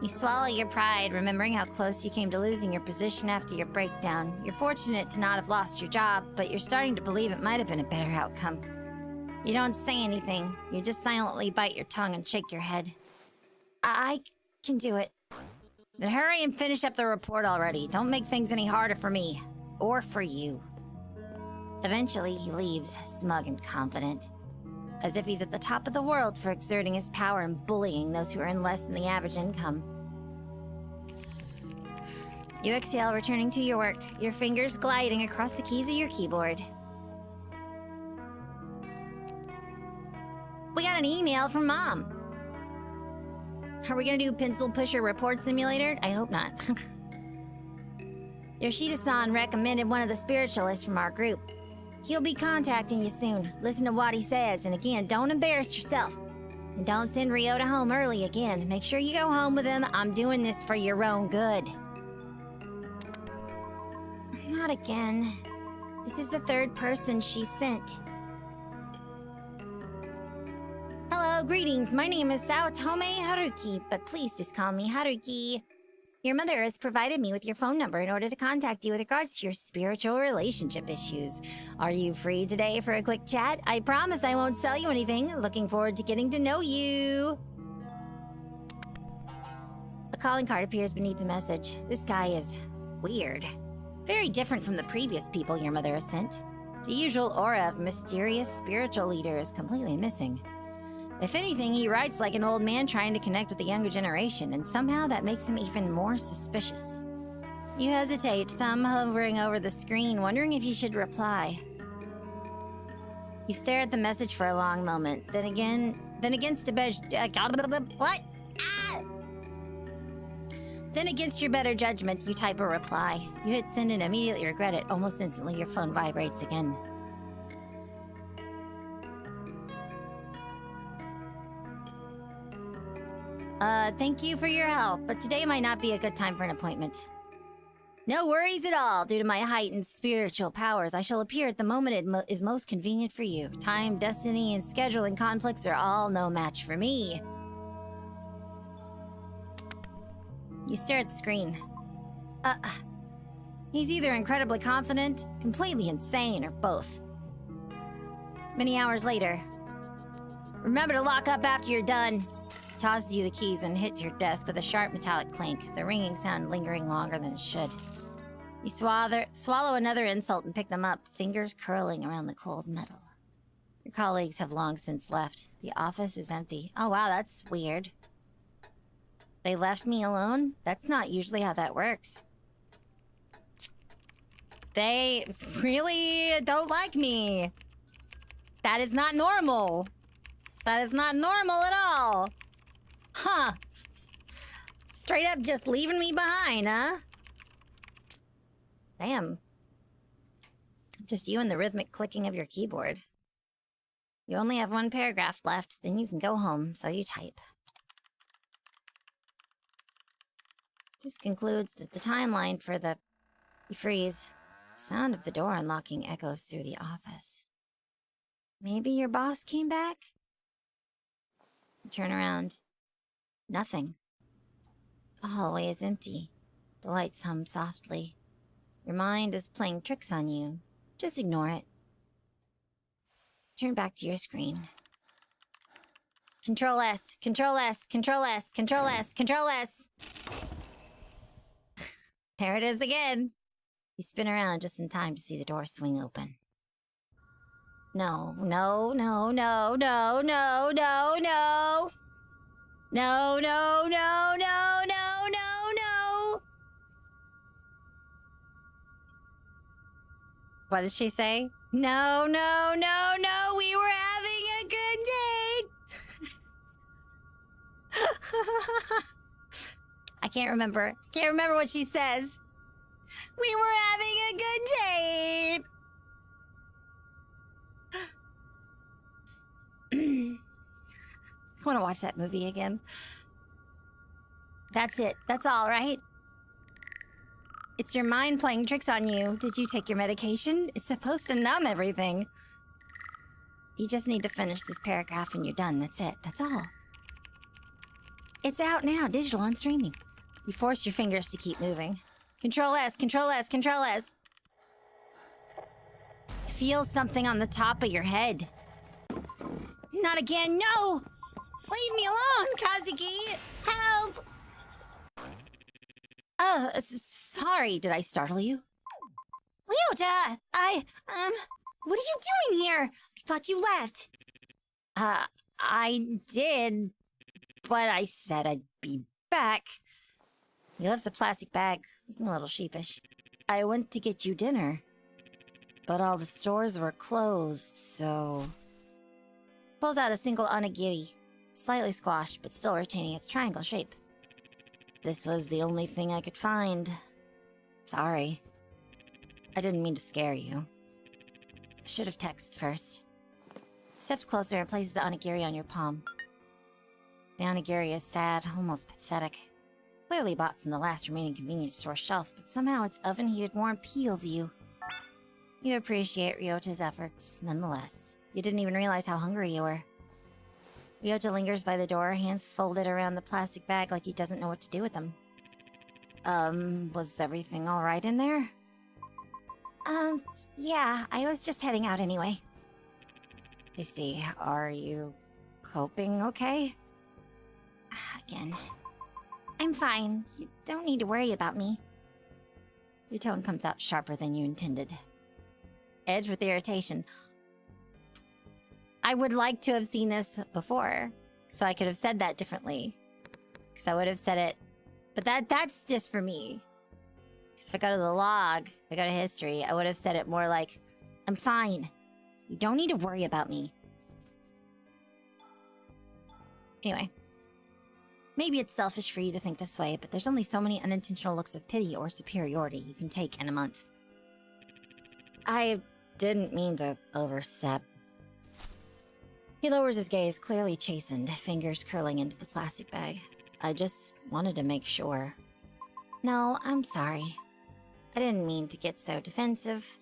You swallow your pride, remembering how close you came to losing your position after your breakdown. You're fortunate to not have lost your job, but you're starting to believe it might have been a better outcome. You don't say anything. You just silently bite your tongue and shake your head. I can do it. Then hurry and finish up the report already. Don't make things any harder for me. Or for you. Eventually, he leaves, smug and confident. As if he's at the top of the world for exerting his power and bullying those who earn less than the average income. You exhale, returning to your work, your fingers gliding across the keys of your keyboard. We got an email from Mom. Are we gonna do pencil pusher report simulator? I hope not. Yoshida-san recommended one of the spiritualists from our group. He'll be contacting you soon. Listen to what he says, and again, don't embarrass yourself. And don't send Ryota home early again. Make sure you go home with him. I'm doing this for your own good. Not again. This is the third person she sent. Hello, greetings. My name is Otome Haruki, but please just call me Haruki. Your mother has provided me with your phone number in order to contact you with regards to your spiritual relationship issues. Are you free today for a quick chat? I promise I won't sell you anything. Looking forward to getting to know you. A calling card appears beneath the message. This guy is weird. Very different from the previous people your mother has sent. The usual aura of mysterious spiritual leader is completely missing. If anything, he writes like an old man trying to connect with the younger generation, and somehow that makes him even more suspicious. You hesitate, thumb hovering over the screen, wondering if you should reply. You stare at the message for a long moment, then against your better judgment, you type a reply. You hit send and immediately regret it. Almost instantly, your phone vibrates again. Thank you for your help, but today might not be a good time for an appointment. No worries at all. Due to my heightened spiritual powers, I shall appear at the moment it is most convenient for you. Time, destiny, and scheduling conflicts are all no match for me. You stare at the screen. He's either incredibly confident, completely insane, or both. Many hours later. Remember to lock up after you're done. Tosses you the keys and hits your desk with a sharp metallic clink, the ringing sound lingering longer than it should. You swallow another insult and pick them up, fingers curling around the cold metal. Your colleagues have long since left. The office is empty. Oh wow, that's weird. They left me alone? That's not usually how that works. They really don't like me. That is not normal. That is not normal at all. Huh. Straight up just leaving me behind, huh? Damn. Just you and the rhythmic clicking of your keyboard. You only have one paragraph left, then you can go home, so you type. This concludes the timeline for the... You freeze. The sound of the door unlocking echoes through the office. Maybe your boss came back? You turn around. Nothing. The hallway is empty. The lights hum softly. Your mind is playing tricks on you. Just ignore it. Turn back to your screen. Control S, Control S, Control S, Control S, Control S. There it is again. You spin around just in time to see the door swing open. No, no, no, no, no, no, no, no. No, no, no, no, no, no, no. What did she say? No, no, no, no, we were having a good date. I can't remember. Can't remember what she says. We were having a good date. I want to watch that movie again. That's it. That's all, right? It's your mind playing tricks on you. Did you take your medication? It's supposed to numb everything. You just need to finish this paragraph and you're done. That's it. That's all. It's out now, digital on streaming. You force your fingers to keep moving. Control S, Control S, Control S. Feel something on the top of your head. Not again, no! Leave me alone, Kazuki! Help! Sorry, did I startle you? Ryota! What are you doing here? I thought you left. I did, but I said I'd be back. He lifts a plastic bag, looking a little sheepish. I went to get you dinner, but all the stores were closed, so... Pulls out a single onigiri, slightly squashed, but still retaining its triangle shape. This was the only thing I could find. Sorry. I didn't mean to scare you. I should have texted first. Steps closer and places the onigiri on your palm. The onigiri is sad, almost pathetic. Clearly bought from the last remaining convenience store shelf, but somehow its oven-heated warmth heals you. You appreciate Ryota's efforts, nonetheless. You didn't even realize how hungry you were. Ryota lingers by the door, hands folded around the plastic bag like he doesn't know what to do with them. Was everything alright in there? Yeah, I was just heading out anyway. I see. Are you coping okay? Again. I'm fine. You don't need to worry about me. Your tone comes out sharper than you intended. Edged with irritation. I would like to have seen this before, so I could have said that differently. Because I would have said it... But that's just for me. Because if I go to the log, if I go to history, I would have said it more like, I'm fine. You don't need to worry about me. Anyway. Maybe it's selfish for you to think this way, but there's only so many unintentional looks of pity or superiority you can take in a month. I didn't mean to overstep. He lowers his gaze, clearly chastened, fingers curling into the plastic bag. I just wanted to make sure. No, I'm sorry. I didn't mean to get so defensive.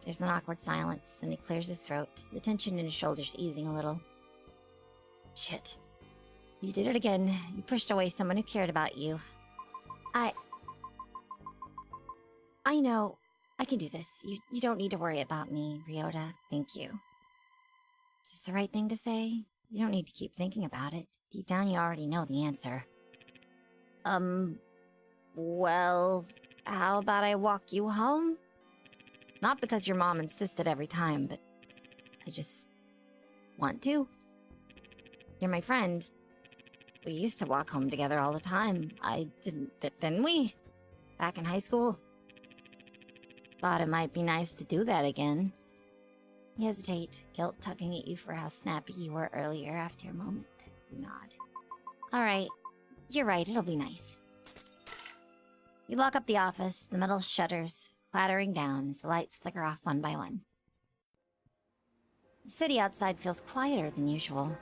There's an awkward silence, and he clears his throat, the tension in his shoulders easing a little. Shit. You did it again. You pushed away someone who cared about you. I know. I can do this. You don't need to worry about me, Ryota. Thank you. the right thing to say. You don't need to keep thinking about it. Deep down, you already know the answer. Well, how about I walk you home? Not because your mom insisted every time, but I just want to. You're my friend. We used to walk home together all the time. Didn't we? Back in high school. Thought it might be nice to do that again. You hesitate, guilt tugging at you for how snappy you were earlier. After a moment, you nod. Alright, you're right, it'll be nice. You lock up the office, the metal shutters clattering down as the lights flicker off one by one. The city outside feels quieter than usual.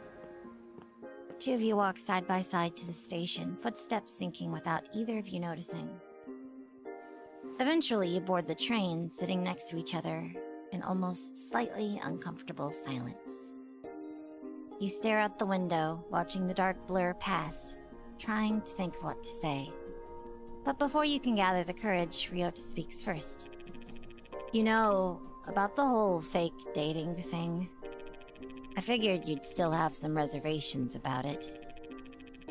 Two of you walk side by side to the station, footsteps syncing without either of you noticing. Eventually, you board the train, sitting next to each other in almost slightly uncomfortable silence. You stare out the window, watching the dark blur past, trying to think of what to say. But before you can gather the courage, Ryota speaks first. You know, about the whole fake dating thing, I figured you'd still have some reservations about it.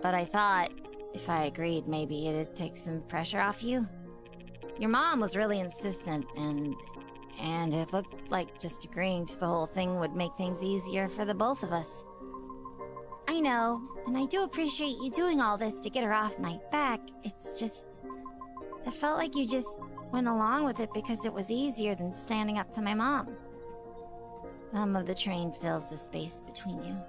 But I thought, if I agreed, maybe it'd take some pressure off you. Your mom was really insistent, and it looked like just agreeing to the whole thing would make things easier for the both of us. I know, and I do appreciate you doing all this to get her off my back. It's just... it felt like you just went along with it because it was easier than standing up to my mom. The hum of the train fills the space between you.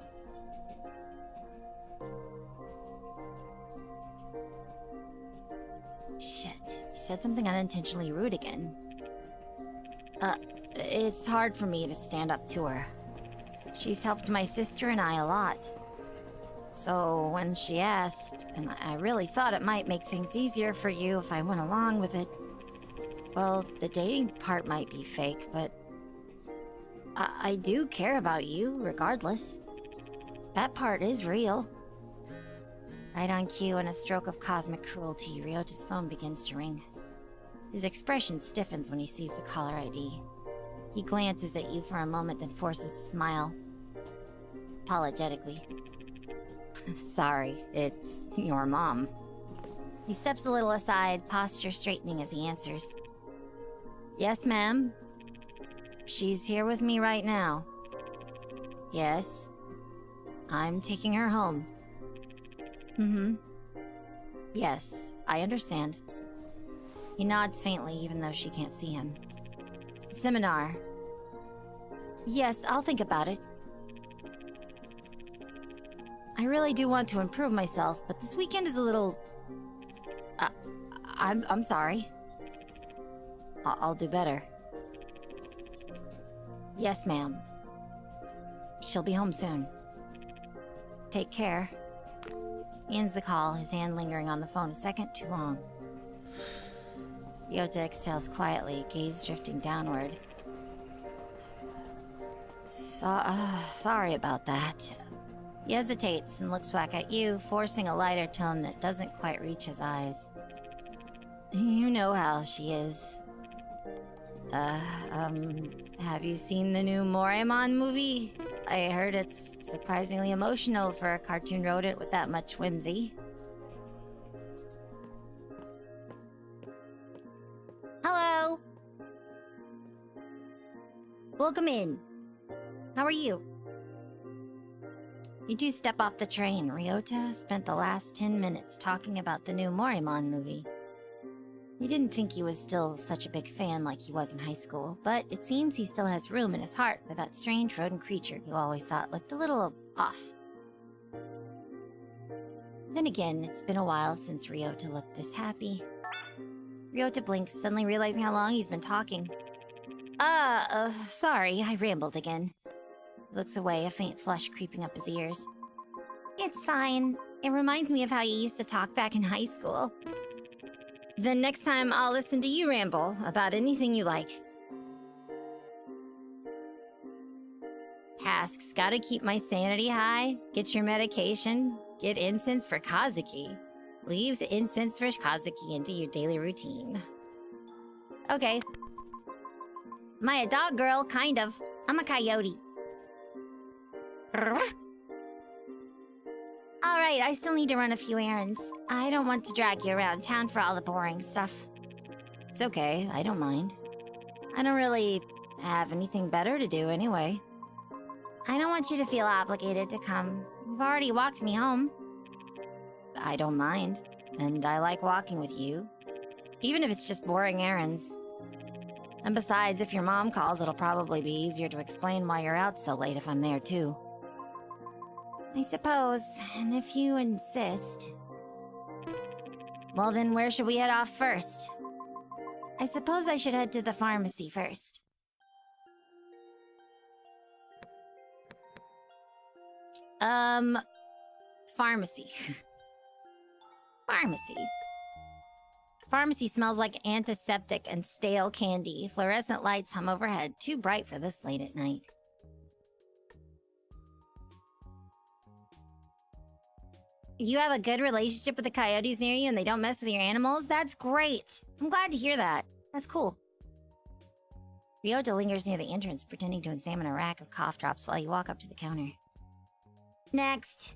Shit, you said something unintentionally rude again. It's hard for me to stand up to her. She's helped my sister and I a lot. So when she asked, and I really thought it might make things easier for you if I went along with it. Well, the dating part might be fake, but I do care about you, regardless. That part is real. Right on cue, and a stroke of cosmic cruelty, Ryota's phone begins to ring. His expression stiffens when he sees the caller ID. He glances at you for a moment, then forces a smile. Apologetically. Sorry, it's your mom. He steps a little aside, posture straightening as he answers. Yes, ma'am. She's here with me right now. Yes. I'm taking her home. Yes, I understand. He nods faintly, even though she can't see him. Seminar. Yes, I'll think about it. I really do want to improve myself, but this weekend is a little... I'm sorry. I'll do better. Yes, ma'am. She'll be home soon. Take care. He ends the call, his hand lingering on the phone a second too long. Ryota exhales quietly, gaze drifting downward. Sorry about that. He hesitates and looks back at you, forcing a lighter tone that doesn't quite reach his eyes. You know how she is. Have you seen the new Moraemon movie? I heard it's surprisingly emotional for a cartoon rodent with that much whimsy. Hello! Welcome in. How are you? You two step off the train. Ryota spent the last 10 minutes talking about the new Moraemon movie. You didn't think he was still such a big fan like he was in high school, but it seems he still has room in his heart for that strange rodent creature you always thought looked a little off. Then again, it's been a while since Ryota looked this happy. Ryota blinks, suddenly realizing how long he's been talking. Sorry, I rambled again. He looks away, a faint flush creeping up his ears. It's fine. It reminds me of how you used to talk back in high school. Then next time I'll listen to you ramble about anything you like. Tasks: gotta keep my sanity high, get your medication, get incense for Kazuki. Leaves incense for Kazuki into your daily routine. Okay. Am I a dog girl? Kind of. I'm a coyote. Alright, I still need to run a few errands. I don't want to drag you around town for all the boring stuff. It's okay, I don't mind. I don't really have anything better to do anyway. I don't want you to feel obligated to come. You've already walked me home. I don't mind, and I like walking with you. Even if it's just boring errands. And besides, if your mom calls, it'll probably be easier to explain why you're out so late if I'm there too. I suppose, and if you insist... Well then, where should we head off first? I suppose I should head to the pharmacy first. Pharmacy. Pharmacy. Pharmacy smells like antiseptic and stale candy. Fluorescent lights hum overhead, too bright for this late at night. You have a good relationship with the coyotes near you and they don't mess with your animals? That's great! I'm glad to hear that. That's cool. Ryota lingers near the entrance, pretending to examine a rack of cough drops while you walk up to the counter. Next.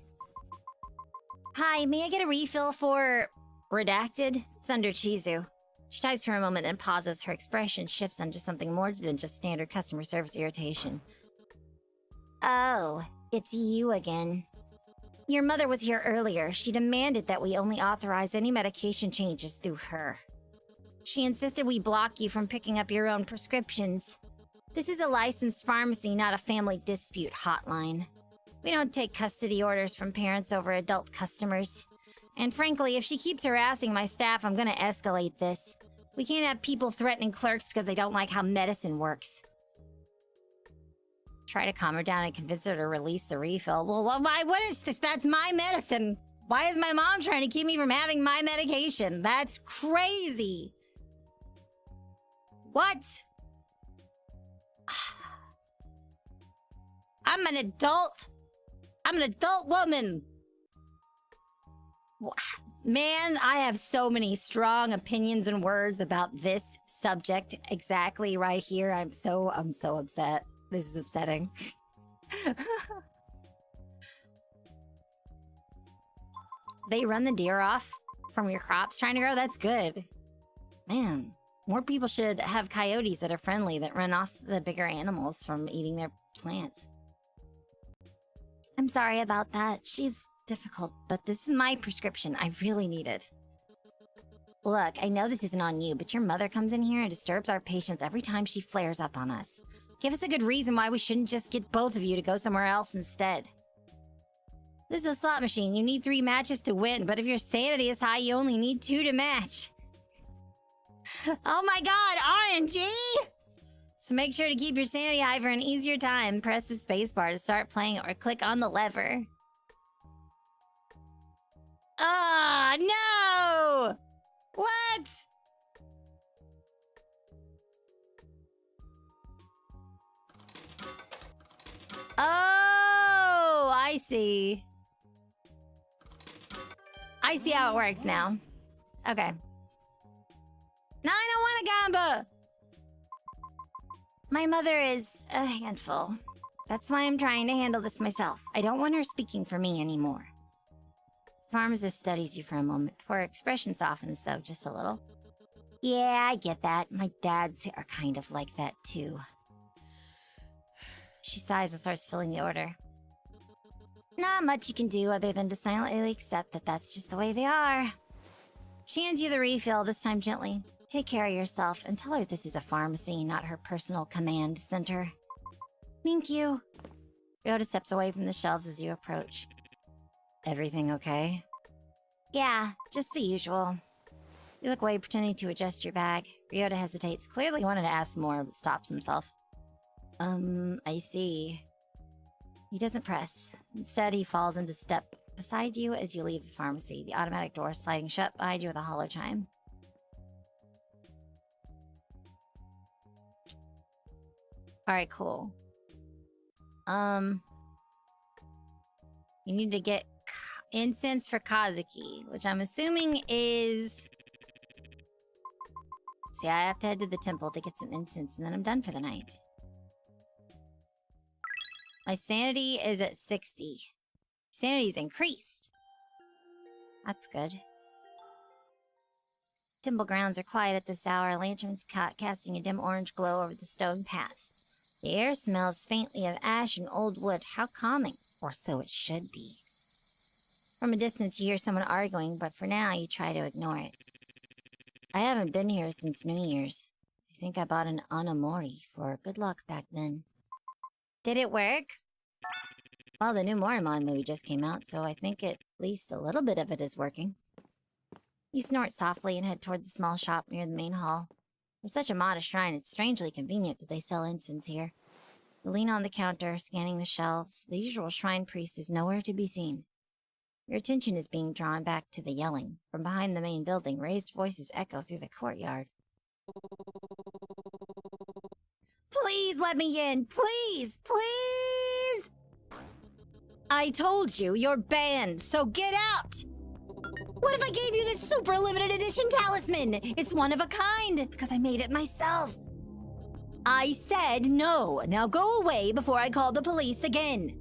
Hi, may I get a refill for... Redacted? It's under Chizu. She types for a moment, then pauses. Her expression shifts into something more than just standard customer service irritation. Oh, it's you again. Your mother was here earlier. She demanded that we only authorize any medication changes through her. She insisted we block you from picking up your own prescriptions. This is a licensed pharmacy, not a family dispute hotline. We don't take custody orders from parents over adult customers. And frankly, if she keeps harassing my staff, I'm gonna escalate this. We can't have people threatening clerks because they don't like how medicine works. Try to calm her down and convince her to release the refill. Well, why wouldn't this? That's my medicine. Why is my mom trying to keep me from having my medication? That's crazy. What? I'm an adult. I'm an adult woman. Man, I have so many strong opinions and words about this subject exactly right here. I'm so upset. This is upsetting. They run the deer off from your crops trying to grow? That's good. Man, more people should have coyotes that are friendly that run off the bigger animals from eating their plants. I'm sorry about that. She's difficult, but this is my prescription. I really need it. Look, I know this isn't on you, but your mother comes in here and disturbs our patients every time she flares up on us. Give us a good reason why we shouldn't just get both of you to go somewhere else instead. This is a slot machine. You need 3 matches to win, but if your sanity is high, you only need 2 to match. Oh my god, RNG! So make sure to keep your sanity high for an easier time. Press the spacebar to start playing or click on the lever. Ah, no! What? Oh, I see. I see how it works now. Okay. No, I don't want a gamba! My mother is a handful. That's why I'm trying to handle this myself. I don't want her speaking for me anymore. Pharmacist studies you for a moment before her expression softens, though, just a little. Yeah, I get that. My dads are kind of like that, too. She sighs and starts filling the order. Not much you can do other than to silently accept that that's just the way they are. She hands you the refill, this time gently. Take care of yourself and tell her this is a pharmacy, not her personal command center. Thank you. Ryota steps away from the shelves as you approach. Everything okay? Yeah, just the usual. You look away, pretending to adjust your bag. Ryota hesitates, clearly wanted to ask more, but stops himself. I see. He doesn't press. Instead, he falls into step beside you as you leave the pharmacy, the automatic door sliding shut behind you with a hollow chime. Alright, cool. You need to get incense for Kazuki, which I'm assuming is... See, I have to head to the temple to get some incense, and then I'm done for the night. My sanity is at 60. Sanity's increased. That's good. Temple grounds are quiet at this hour, lanterns casting a dim orange glow over the stone path. The air smells faintly of ash and old wood. How calming. Or so it should be. From a distance you hear someone arguing, but for now you try to ignore it. I haven't been here since New Year's. I think I bought an Anamori for good luck back then. Did it work? Well, the new Morimon movie just came out, so I think at least a little bit of it is working. You snort softly and head toward the small shop near the main hall. For such a modest shrine, it's strangely convenient that they sell incense here. You lean on the counter, scanning the shelves. The usual shrine priest is nowhere to be seen. Your attention is being drawn back to the yelling. From behind the main building, raised voices echo through the courtyard. Please let me in! Please! Please! I told you, you're banned, so get out! What if I gave you this super limited edition talisman? It's one of a kind, because I made it myself. I said no. Now go away before I call the police again.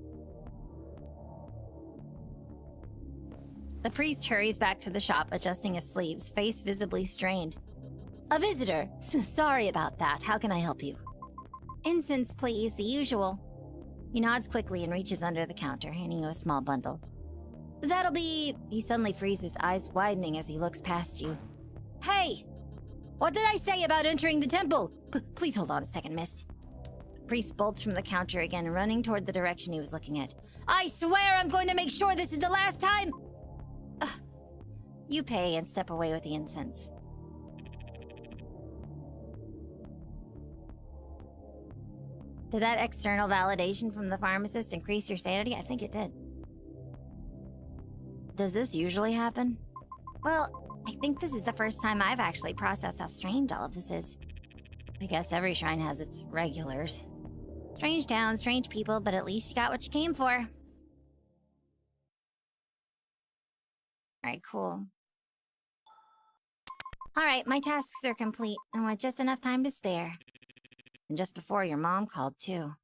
The priest hurries back to the shop, adjusting his sleeves, face visibly strained. A visitor. Sorry about that. How can I help you? Incense, please. The usual. He nods quickly and reaches under the counter, handing you a small bundle. That'll be... He suddenly freezes, eyes widening as he looks past you. Hey! What did I say about entering the temple? Please hold on a second, miss. The priest bolts from the counter again, running toward the direction he was looking at. I swear I'm going to make sure this is the last time! You pay and step away with the incense. Did that external validation from the pharmacist increase your sanity? I think it did. Does this usually happen? Well, I think this is the first time I've actually processed how strange all of this is. I guess every shrine has its regulars. Strange town, strange people, but at least you got what you came for. Alright, cool. Alright, my tasks are complete, and with just enough time to spare. And just before your mom called, too.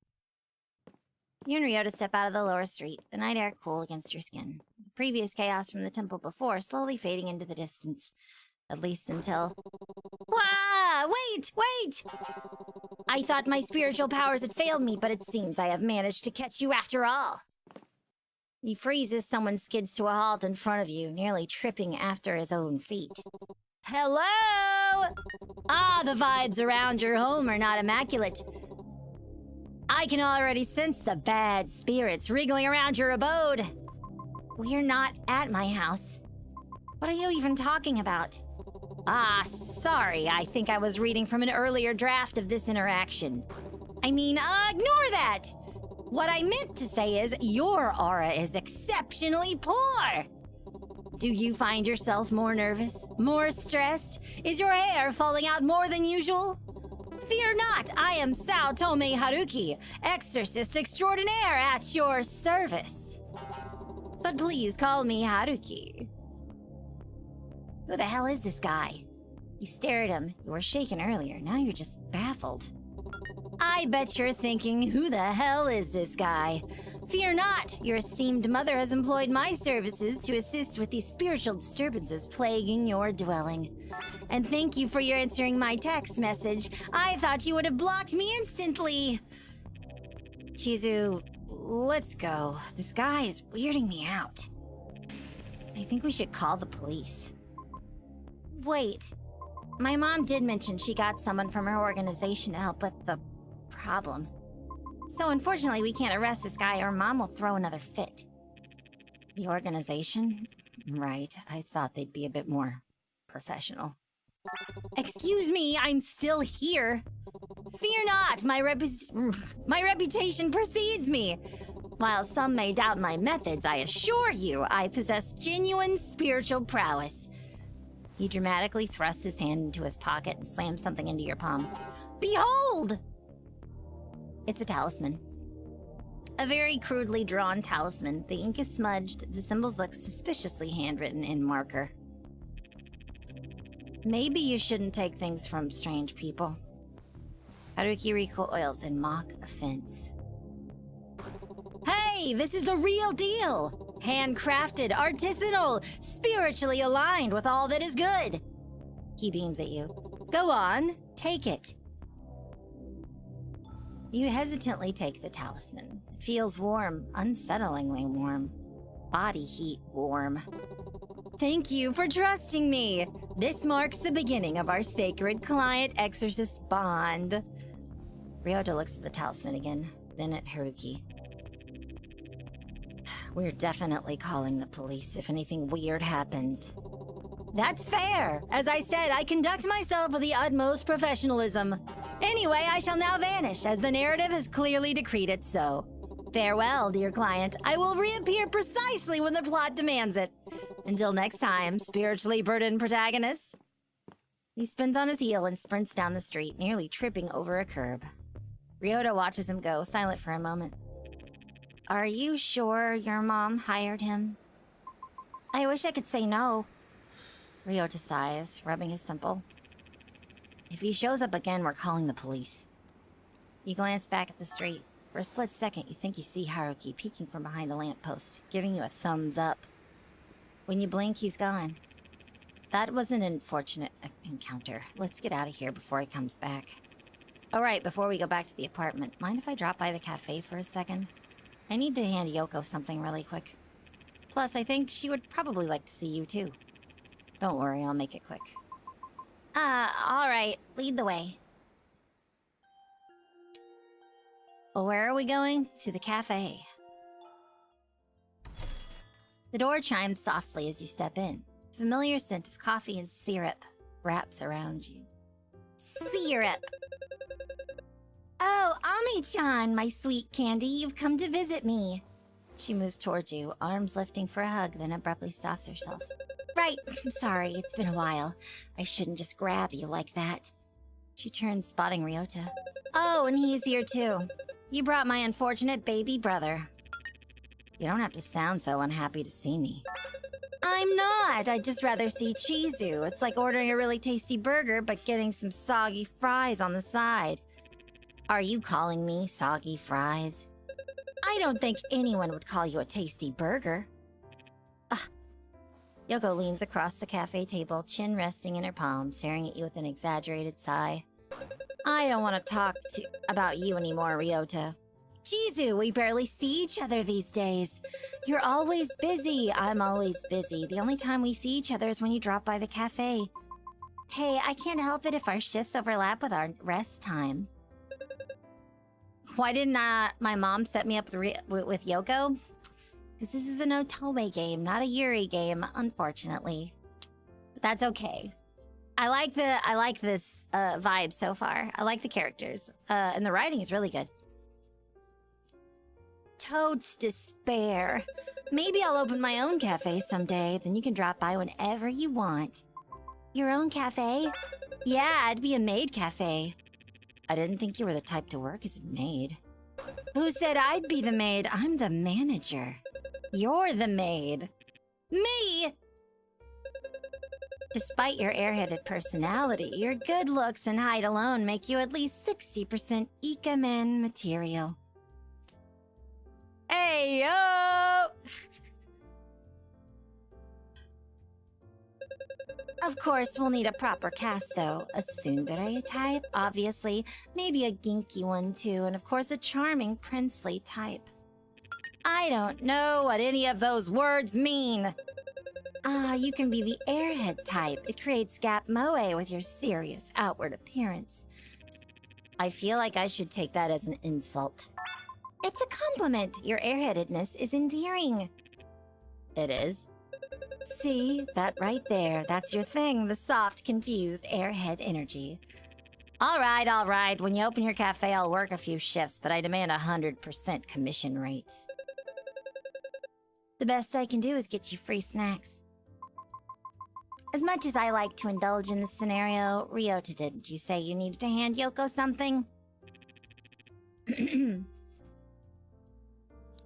You and Ryota step out of the lower street, the night air cool against your skin. The previous chaos from the temple before slowly fading into the distance. At least until... Wah! Wait! Wait! I thought my spiritual powers had failed me, but it seems I have managed to catch you after all. He freezes, someone skids to a halt in front of you, nearly tripping after his own feet. Hello! Ah, the vibes around your home are not immaculate. I can already sense the bad spirits wriggling around your abode. We're not at my house. What are you even talking about? Ah, sorry, I think I was reading from an earlier draft of this interaction. I mean, ignore that! What I meant to say is, your aura is exceptionally poor! Do you find yourself more nervous? More stressed? Is your hair falling out more than usual? Fear not, I am Otome Haruki, Exorcist extraordinaire at your service. But please call me Haruki. Who the hell is this guy? You stare at him. You were shaken earlier. Now you're just baffled. I bet you're thinking, who the hell is this guy? Fear not, your esteemed mother has employed my services to assist with these spiritual disturbances plaguing your dwelling. And thank you for your answering my text message. I thought you would have blocked me instantly. Chizu, let's go. This guy is weirding me out. I think we should call the police. Wait. My mom did mention she got someone from her organization to help with the problem. So unfortunately, we can't arrest this guy or Mom will throw another fit. The organization? Right, I thought they'd be a bit more professional. Excuse me, I'm still here. Fear not, my reputation precedes me. While some may doubt my methods, I assure you I possess genuine spiritual prowess. He dramatically thrusts his hand into his pocket and slams something into your palm. Behold! It's a talisman. A very crudely drawn talisman. The ink is smudged. The symbols look suspiciously handwritten in marker. Maybe you shouldn't take things from strange people. Haruki recoils in mock offense. Hey, this is the real deal! Handcrafted, artisanal, spiritually aligned with all that is good. He beams at you. Go on, take it. You hesitantly take the talisman. It feels warm, unsettlingly warm. Body heat warm. Thank you for trusting me. This marks the beginning of our sacred client-exorcist bond. Ryota looks at the talisman again, then at Haruki. We're definitely calling the police if anything weird happens. That's fair. As I said, I conduct myself with the utmost professionalism. Anyway, I shall now vanish, as the narrative has clearly decreed it so. Farewell, dear client. I will reappear precisely when the plot demands it. Until next time, spiritually burdened protagonist. He spins on his heel and sprints down the street, nearly tripping over a curb. Ryota watches him go, silent for a moment. Are you sure your mom hired him? I wish I could say no. Ryota sighs, rubbing his temple. If he shows up again, we're calling the police. You glance back at the street. For a split second, you think you see Haruki peeking from behind a lamppost, giving you a thumbs up. When you blink, he's gone. That was an unfortunate encounter. Let's get out of here before he comes back. Oh right, before we go back to the apartment, mind if I drop by the cafe for a second? I need to hand Yoko something really quick. Plus, I think she would probably like to see you too. Don't worry, I'll make it quick. Alright, lead the way. Where are we going? To the cafe. The door chimes softly as you step in. A familiar scent of coffee and syrup wraps around you. Syrup! Oh, Ami-chan, my sweet candy, you've come to visit me. She moves towards you, arms lifting for a hug, then abruptly stops herself. Right, I'm sorry, it's been a while. I shouldn't just grab you like that. She turns, spotting Ryota. Oh, and he's here too. You brought my unfortunate baby brother. You don't have to sound so unhappy to see me. I'm not! I'd just rather see Chizu. It's like ordering a really tasty burger, but getting some soggy fries on the side. Are you calling me soggy fries? I don't think anyone would call you a tasty burger. Yoko leans across the cafe table, chin resting in her palm, staring at you with an exaggerated sigh. I don't want to talk about you anymore, Ryota. Chizu, we barely see each other these days. You're always busy. I'm always busy. The only time we see each other is when you drop by the cafe. Hey, I can't help it if our shifts overlap with our rest time. Why didn't my mom set me up with Yoko? Because this is an Otome game, not a Yuri game, unfortunately. But that's okay. I like this vibe so far. I like the characters. And the writing is really good. Toad's despair. Maybe I'll open my own cafe someday, then you can drop by whenever you want. Your own cafe? Yeah, it'd be a maid cafe. I didn't think you were the type to work as a maid. Who said I'd be the maid? I'm the manager. You're the maid. Me! Despite your airheaded personality, your good looks and height alone make you at least 60% Ikemen material. Hey, yo! Of course, we'll need a proper cast, though. A tsundere type, obviously. Maybe a ginky one, too. And of course, a charming, princely type. I don't know what any of those words mean. You can be the airhead type. It creates gap moe with your serious outward appearance. I feel like I should take that as an insult. It's a compliment. Your airheadedness is endearing. It is? See, that right there. That's your thing, the soft, confused airhead energy. All right. When you open your cafe, I'll work a few shifts, but I demand 100% commission rates. The best I can do is get you free snacks. As much as I like to indulge in this scenario, Ryota, didn't you say you needed to hand Yoko something?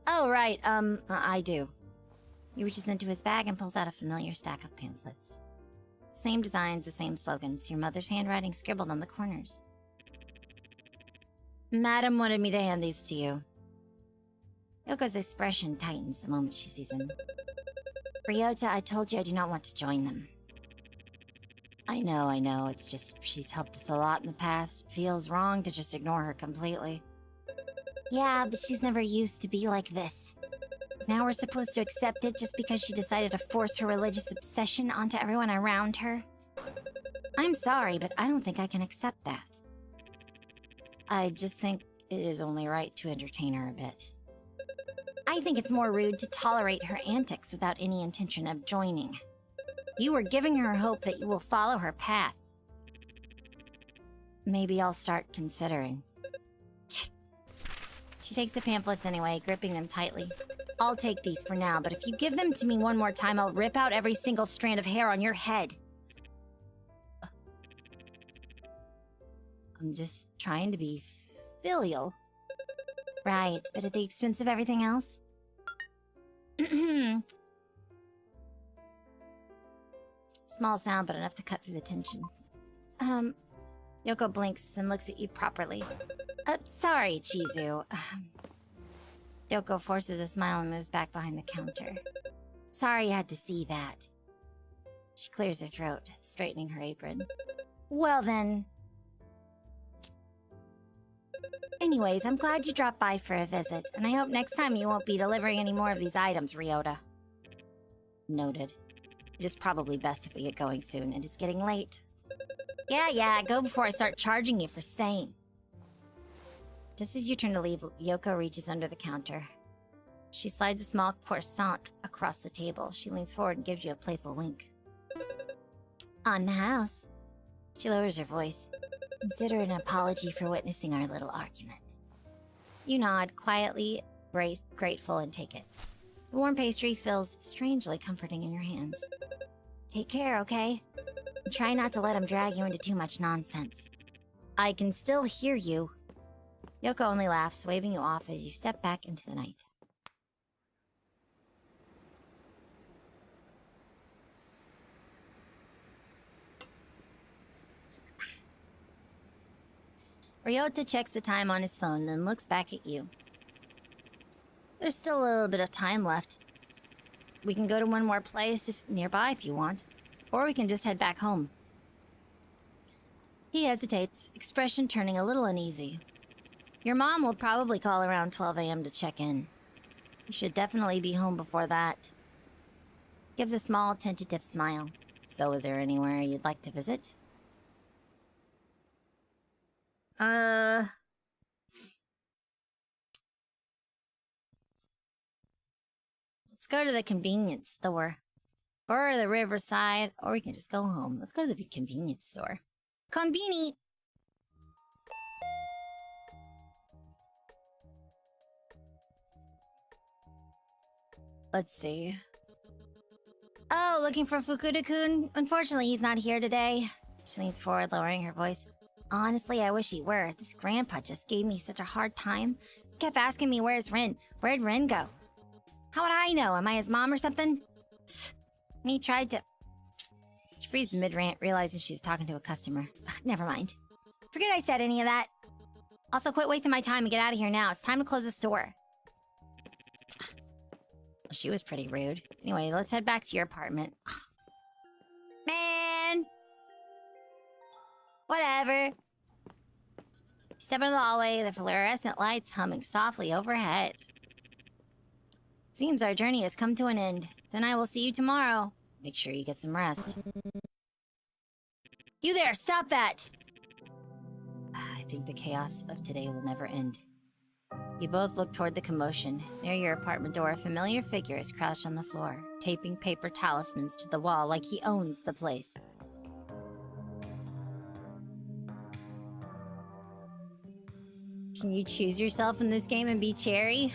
Oh, right, I do. He reaches into his bag and pulls out a familiar stack of pamphlets. Same designs, the same slogans, your mother's handwriting scribbled on the corners. Madam wanted me to hand these to you. Yoko's expression tightens the moment she sees him. Ryota, I told you I do not want to join them. I know. It's just she's helped us a lot in the past. It feels wrong to just ignore her completely. Yeah, but she's never used to be like this. Now we're supposed to accept it just because she decided to force her religious obsession onto everyone around her? I'm sorry, but I don't think I can accept that. I just think it is only right to entertain her a bit. I think it's more rude to tolerate her antics without any intention of joining. You are giving her hope that you will follow her path. Maybe I'll start considering. She takes the pamphlets anyway, gripping them tightly. I'll take these for now, but if you give them to me one more time, I'll rip out every single strand of hair on your head. I'm just trying to be filial. Right, but at the expense of everything else? Small sound, but enough to cut through the tension. Yoko blinks and looks at you properly. Sorry, Chizu. Yoko forces a smile and moves back behind the counter. Sorry you had to see that. She clears her throat, straightening her apron. Well then... Anyways, I'm glad you dropped by for a visit, and I hope next time you won't be delivering any more of these items, Ryota. Noted. It is probably best if we get going soon. It is getting late. Yeah, go before I start charging you for staying. Just as you turn to leave, Yoko reaches under the counter. She slides a small croissant across the table. She leans forward and gives you a playful wink. On the house. She lowers her voice. Consider an apology for witnessing our little argument. You nod, quietly grateful, and take it. The warm pastry feels strangely comforting in your hands. Take care, okay? And try not to let him drag you into too much nonsense. I can still hear you. Yoko only laughs, waving you off as you step back into the night. Ryota checks the time on his phone, then looks back at you. There's still a little bit of time left. We can go to one more place nearby if you want, or we can just head back home. He hesitates, expression turning a little uneasy. Your mom will probably call around 12 a.m. to check in. You should definitely be home before that. Gives a small, tentative smile. So is there anywhere you'd like to visit? Let's go to the convenience store. Or the riverside, or we can just go home. Let's go to the convenience store. Konbini! Let's see. Oh, looking for Fukuda-kun? Unfortunately, he's not here today. She leans forward, lowering her voice. Honestly, I wish he were. This grandpa just gave me such a hard time. He kept asking me where's Rin. Where'd Rin go? How would I know? Am I his mom or something? And he tried to... She freezes mid-rant, realizing she's talking to a customer. Ugh, never mind. Forget I said any of that. Also, quit wasting my time and get out of here now. It's time to close the store. Well, she was pretty rude. Anyway, let's head back to your apartment. Man! Whatever. Step into the hallway, the fluorescent lights humming softly overhead. Seems our journey has come to an end. Then I will see you tomorrow. Make sure you get some rest. You there, stop that! I think the chaos of today will never end. You both look toward the commotion. Near your apartment door, a familiar figure is crouched on the floor, taping paper talismans to the wall like he owns the place. Can you choose yourself in this game and be Cherry?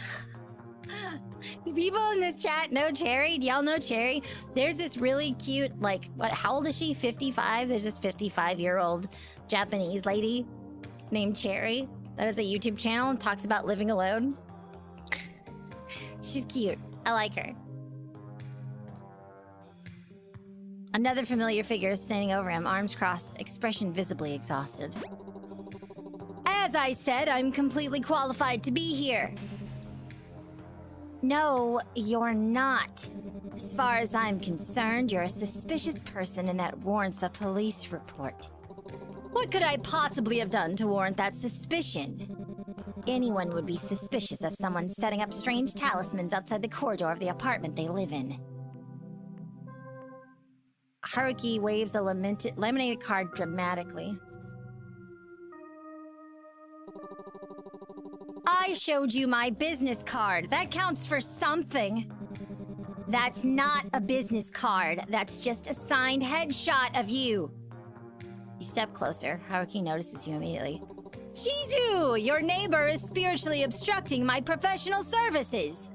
People in this chat know Cherry. Do y'all know Cherry? There's this really cute, like, how old is she? 55? There's this 55-year-old Japanese lady named Cherry that has a YouTube channel and talks about living alone. She's cute. I like her. Another familiar figure is standing over him, arms crossed, expression visibly exhausted. As I said, I'm completely qualified to be here. No, you're not. As far as I'm concerned, you're a suspicious person and that warrants a police report. What could I possibly have done to warrant that suspicion? Anyone would be suspicious of someone setting up strange talismans outside the corridor of the apartment they live in. Haruki waves a laminated card dramatically. I showed you my business card. That counts for something. That's not a business card. That's just a signed headshot of you. You step closer. Haruki notices you immediately. Chizu! Your neighbor is spiritually obstructing my professional services!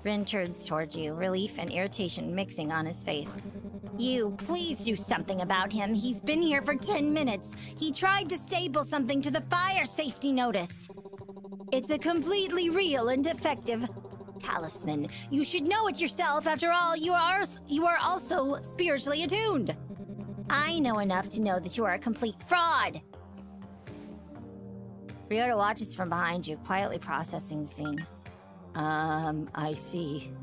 Rin turns towards you, relief and irritation mixing on his face. You, please do something about him. He's been here for 10 minutes. He tried to staple something to the fire safety notice. It's a completely real and effective talisman. You should know it yourself. After all, you are also spiritually attuned. I know enough to know that you are a complete fraud. Ryota watches from behind you, quietly processing the scene. I see.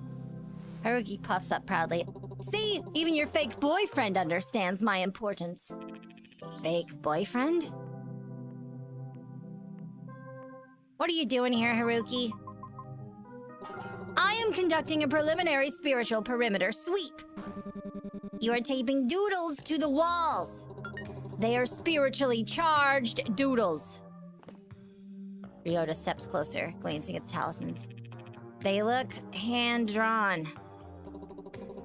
Haruki puffs up proudly. See, even your fake boyfriend understands my importance. Fake boyfriend? What are you doing here, Haruki? I am conducting a preliminary spiritual perimeter sweep. You are taping doodles to the walls. They are spiritually charged doodles. Ryota steps closer, glancing at the talismans. They look hand-drawn.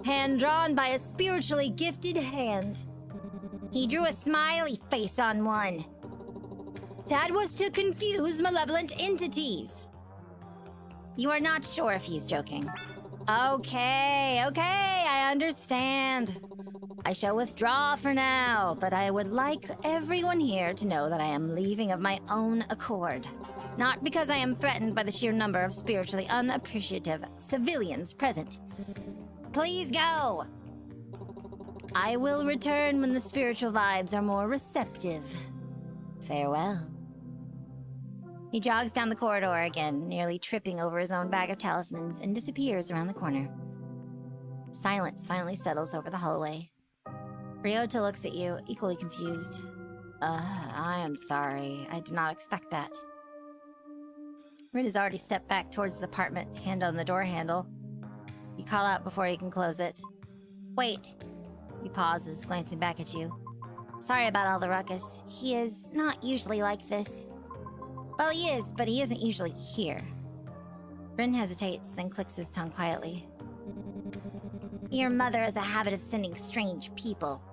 Hand-drawn by a spiritually gifted hand. He drew a smiley face on one. That was to confuse malevolent entities. You are not sure if he's joking. Okay, I understand. I shall withdraw for now, but I would like everyone here to know that I am leaving of my own accord. Not because I am threatened by the sheer number of spiritually unappreciative civilians present. Please go! I will return when the spiritual vibes are more receptive. Farewell. He jogs down the corridor again, nearly tripping over his own bag of talismans, and disappears around the corner. Silence finally settles over the hallway. Ryota looks at you, equally confused. I am sorry. I did not expect that. Rin has already stepped back towards his apartment, hand on the door handle. You call out before he can close it. Wait. He pauses, glancing back at you. Sorry about all the ruckus. He is not usually like this. Well, he is, but he isn't usually here. Rin hesitates, then clicks his tongue quietly. Your mother has a habit of sending strange people.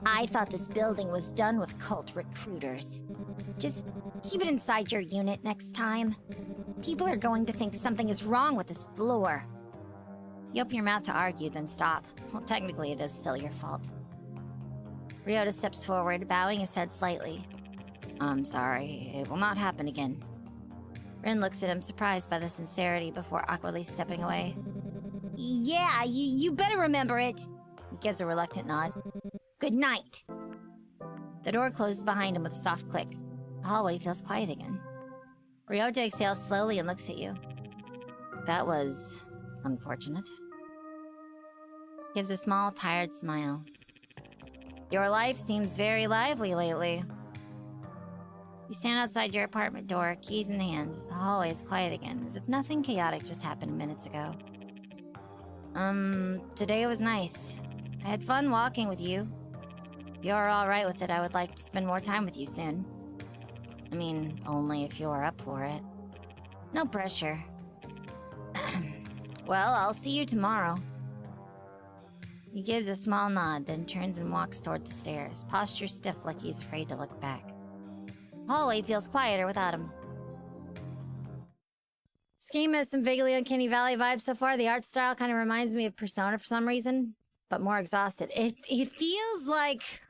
I thought this building was done with cult recruiters. Just keep it inside your unit next time. People are going to think something is wrong with this floor. You open your mouth to argue, then stop. Well, technically it is still your fault. Ryota steps forward, bowing his head slightly. I'm sorry, it will not happen again. Rin looks at him, surprised by the sincerity, before awkwardly stepping away. Yeah, you better remember it. He gives a reluctant nod. Good night. The door closes behind him with a soft click. The hallway feels quiet again. Ryota exhales slowly and looks at you. That was unfortunate. Gives a small, tired smile. Your life seems very lively lately. You stand outside your apartment door, keys in hand. The hallway is quiet again, as if nothing chaotic just happened minutes ago. Today was nice. I had fun walking with you. If you're alright with it, I would like to spend more time with you soon. I mean, only if you're up for it. No pressure. Well, I'll see you tomorrow. He gives a small nod, then turns and walks toward the stairs, posture stiff like he's afraid to look back. The hallway feels quieter without him. This game has some vaguely Uncanny Valley vibes so far. The art style kind of reminds me of Persona for some reason, but more exhausted. It feels like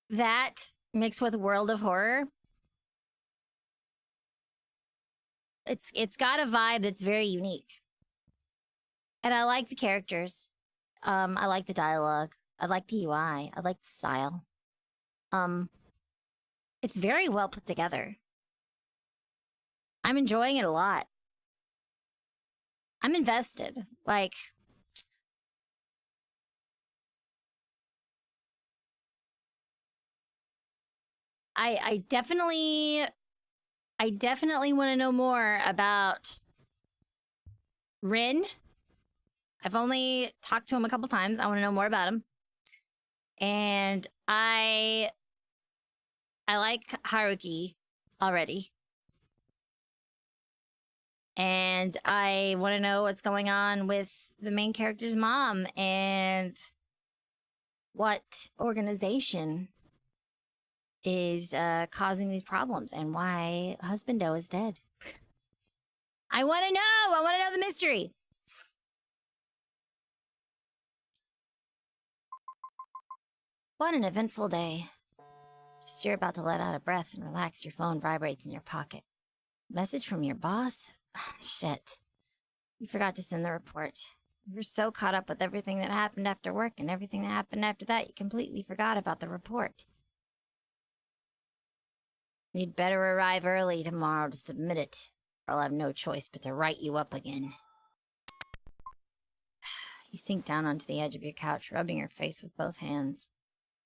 that mixed with World of Horror. It's got a vibe that's very unique. And I like the characters. I like the dialogue. I like the UI. I like the style. It's very well put together. I'm enjoying it a lot. I'm invested. Like, I definitely want to know more about Rin. I've only talked to him a couple times. I want to know more about him. And I like Haruki already. And I want to know what's going on with the main character's mom and what organization is causing these problems and why Husbando is dead. I want to know! I want to know the mystery! What an eventful day. Just you're about to let out a breath and relax, your phone vibrates in your pocket. Message from your boss? Shit. You forgot to send the report. You were so caught up with everything that happened after work and everything that happened after that, you completely forgot about the report. You'd better arrive early tomorrow to submit it, or I'll have no choice but to write you up again. You sink down onto the edge of your couch, rubbing your face with both hands.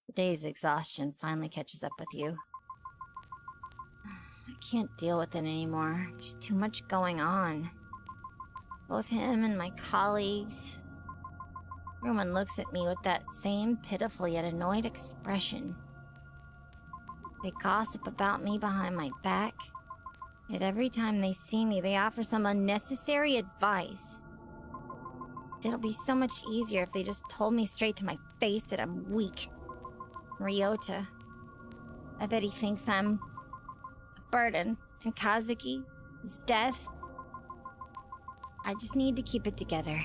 The day's exhaustion finally catches up with you. I can't deal with it anymore. There's too much going on. Both him and my colleagues. Everyone looks at me with that same pitiful yet annoyed expression. They gossip about me behind my back, yet every time they see me, they offer some unnecessary advice. It'll be so much easier if they just told me straight to my face that I'm weak. Ryota. I bet he thinks I'm a burden, and Kazuki, his death. I just need to keep it together,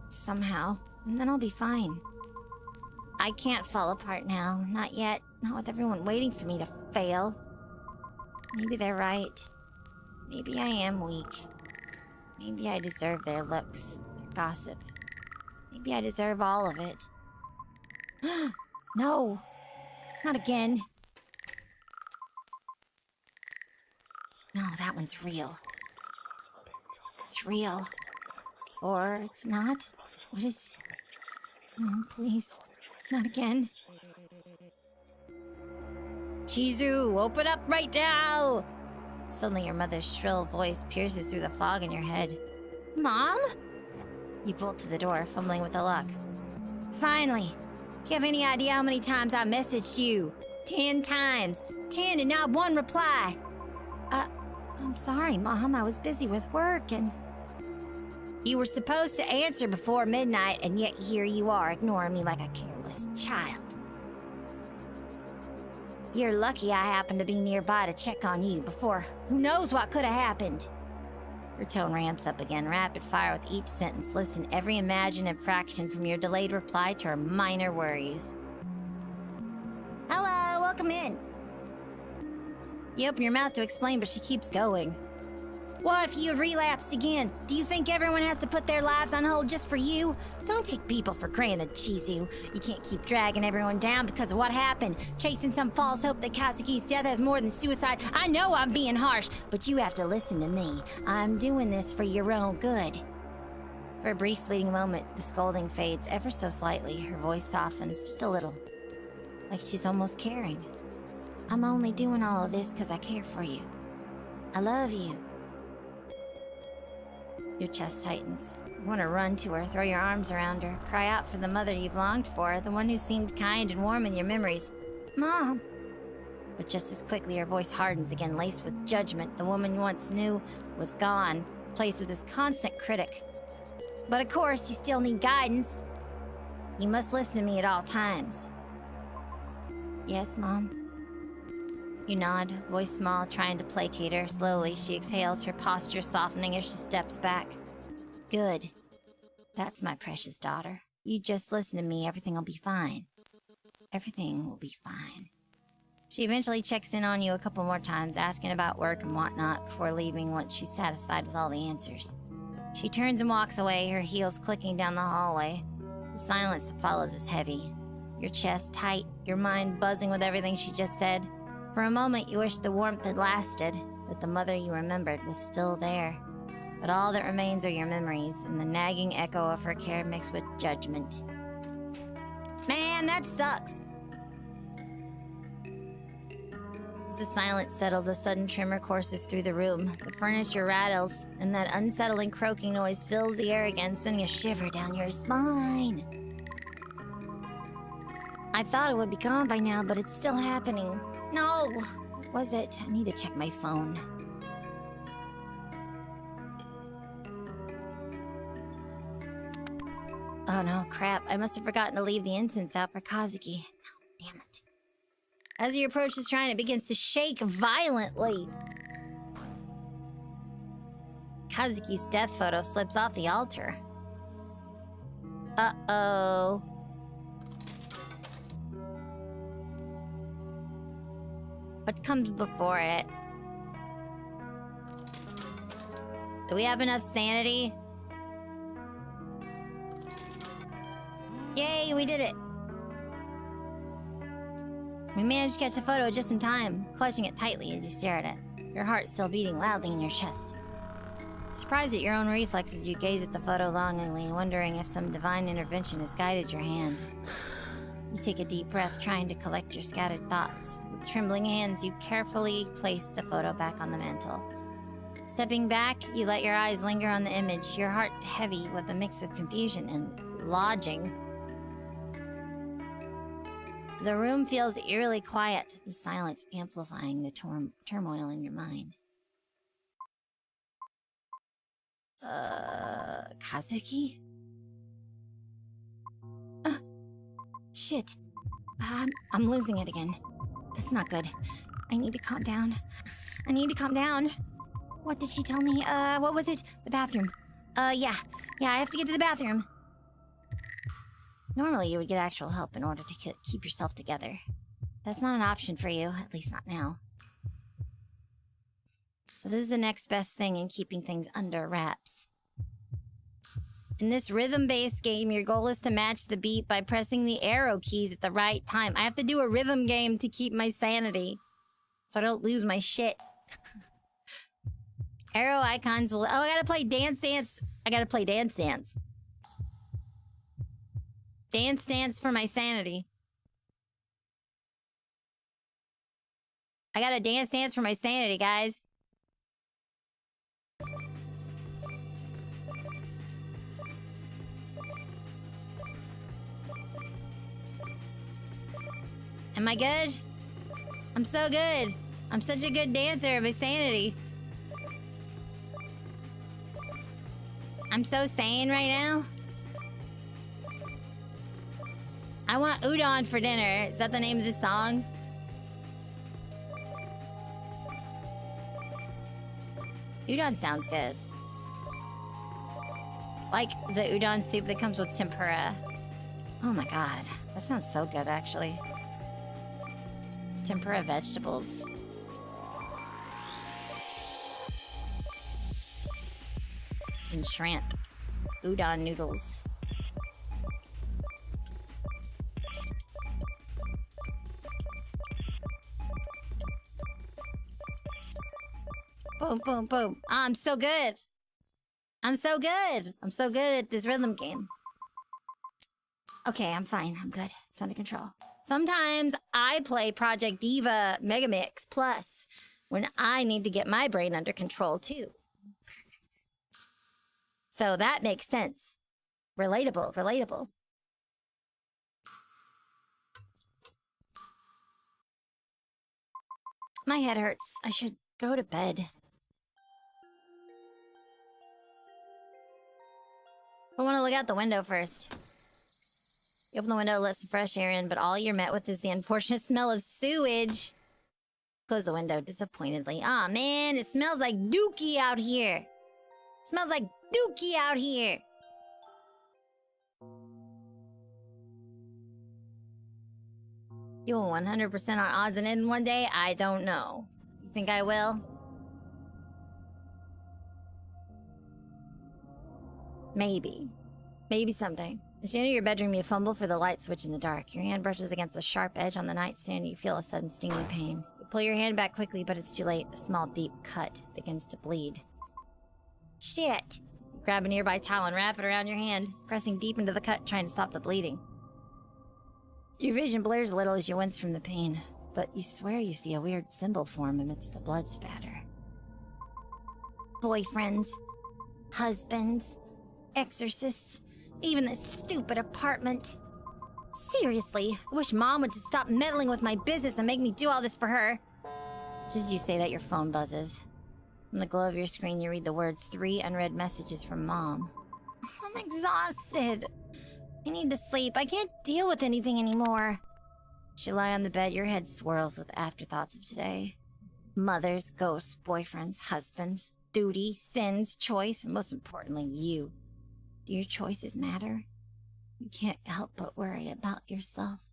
somehow, and then I'll be fine. I can't fall apart now, not yet, not with everyone waiting for me to fail. Maybe they're right. Maybe I am weak. Maybe I deserve their looks, their gossip. Maybe I deserve all of it. No! Not again. No, that one's real. It's real. Or it's not. What is... No, please. Not again. Chizu, open up right now! Suddenly your mother's shrill voice pierces through the fog in your head. Mom? You bolt to the door, fumbling with the lock. Finally! Do you have any idea how many times I messaged you? 10 times. 10 and not one reply. I'm sorry, Mom. I was busy with work and... You were supposed to answer before midnight, and yet here you are, ignoring me like a careless child. You're lucky I happened to be nearby to check on you before who knows what could have happened. Her tone ramps up again, rapid fire with each sentence. Listen every imagined infraction from your delayed reply to her minor worries. Hello, welcome in. You open your mouth to explain, but she keeps going. What if you had relapsed again? Do you think everyone has to put their lives on hold just for you? Don't take people for granted, Chizu. You can't keep dragging everyone down because of what happened, chasing some false hope that Kazuki's death has more than suicide. I know I'm being harsh, but you have to listen to me. I'm doing this for your own good. For a brief fleeting moment, the scolding fades ever so slightly. Her voice softens just a little, like she's almost caring. I'm only doing all of this because I care for you. I love you. Your chest tightens. You want to run to her, throw your arms around her, cry out for the mother you've longed for, the one who seemed kind and warm in your memories. Mom! But just as quickly her voice hardens again, laced with judgment. The woman you once knew was gone, replaced with this constant critic. But of course, you still need guidance. You must listen to me at all times. Yes, Mom? You nod, voice small, trying to placate her. Slowly, she exhales, her posture softening as she steps back. Good. That's my precious daughter. You just listen to me, everything will be fine. Everything will be fine. She eventually checks in on you a couple more times, asking about work and whatnot, before leaving once she's satisfied with all the answers. She turns and walks away, her heels clicking down the hallway. The silence that follows is heavy. Your chest tight, your mind buzzing with everything she just said. For a moment, you wish the warmth had lasted. that the mother you remembered was still there. But all that remains are your memories and the nagging echo of her care mixed with judgment. Man, that sucks! As the silence settles, a sudden tremor courses through the room. The furniture rattles, and that unsettling croaking noise fills the air again, sending a shiver down your spine. I thought it would be gone by now, but it's still happening. No! What was it? I need to check my phone. Oh no, crap. I must have forgotten to leave the incense out for Kazuki. No, damn it. As he approaches the shrine, it begins to shake violently. Kazuki's death photo slips off the altar. Uh-oh. What comes before it? Do we have enough sanity? Yay, we did it! We managed to catch the photo just in time, clutching it tightly as you stare at it, your heart still beating loudly in your chest. Surprised at your own reflexes, you gaze at the photo longingly, wondering if some divine intervention has guided your hand. You take a deep breath, trying to collect your scattered thoughts. With trembling hands, you carefully place the photo back on the mantle. Stepping back, you let your eyes linger on the image, your heart heavy with a mix of confusion and lodging. The room feels eerily quiet, the silence amplifying the turmoil in your mind. Kazuki? Shit. I'm losing it again. That's not good. I need to calm down. I need to calm down. What did she tell me? What was it? The bathroom. Yeah, I have to get to the bathroom. Normally, you would get actual help in order to keep yourself together. That's not an option for you, at least not now. So this is the next best thing in keeping things under wraps. In this rhythm-based game, your goal is to match the beat by pressing the arrow keys at the right time. I have to do a rhythm game to keep my sanity, so I don't lose my shit. Arrow icons will... Oh, I gotta play Dance Dance. I gotta play Dance Dance. Dance Dance for my sanity. I gotta Dance Dance for my sanity, guys. Am I good? I'm so good. I'm such a good dancer of my sanity. I'm so sane right now. I want udon for dinner. Is that the name of the song? Udon sounds good. Like the udon soup that comes with tempura. Oh my god. That sounds so good, actually. Tempura vegetables. And shrimp. Udon noodles. Boom, boom, boom. I'm so good. I'm so good. I'm so good at this rhythm game. Okay, I'm fine. I'm good. It's under control. Sometimes I play Project Diva Megamix Plus when I need to get my brain under control too. So that makes sense. Relatable, relatable. My head hurts. I should go to bed. I want to look out the window first. You open the window, let some fresh air in, but all you're met with is the unfortunate smell of sewage. Close the window disappointedly. Aw, man, it smells like dookie out here. It smells like dookie out here. You'll 100% on odds and end one day? I don't know. You think I will? Maybe. Maybe someday. As you enter your bedroom, you fumble for the light switch in the dark. Your hand brushes against a sharp edge on the nightstand and you feel a sudden stinging pain. You Pull your hand back quickly, but it's too late. A small, deep cut begins to bleed. Shit! Grab a nearby towel and wrap it around your hand, pressing deep into the cut, trying to stop the bleeding. Your vision blurs a little as you wince from the pain, but you swear you see a weird symbol form amidst the blood spatter. Boyfriends, husbands, exorcists, even this stupid apartment. Seriously, I wish Mom would just stop meddling with my business and make me do all this for her. Just as you say that, your phone buzzes. From the glow of your screen, you read the words 3 unread messages from Mom. I'm exhausted. I need to sleep. I can't deal with anything anymore. As you lie on the bed, your head swirls with afterthoughts of today. Mothers, ghosts, boyfriends, husbands, duty, sins, choice, and most importantly, you. Do your choices matter? You can't help but worry about yourself.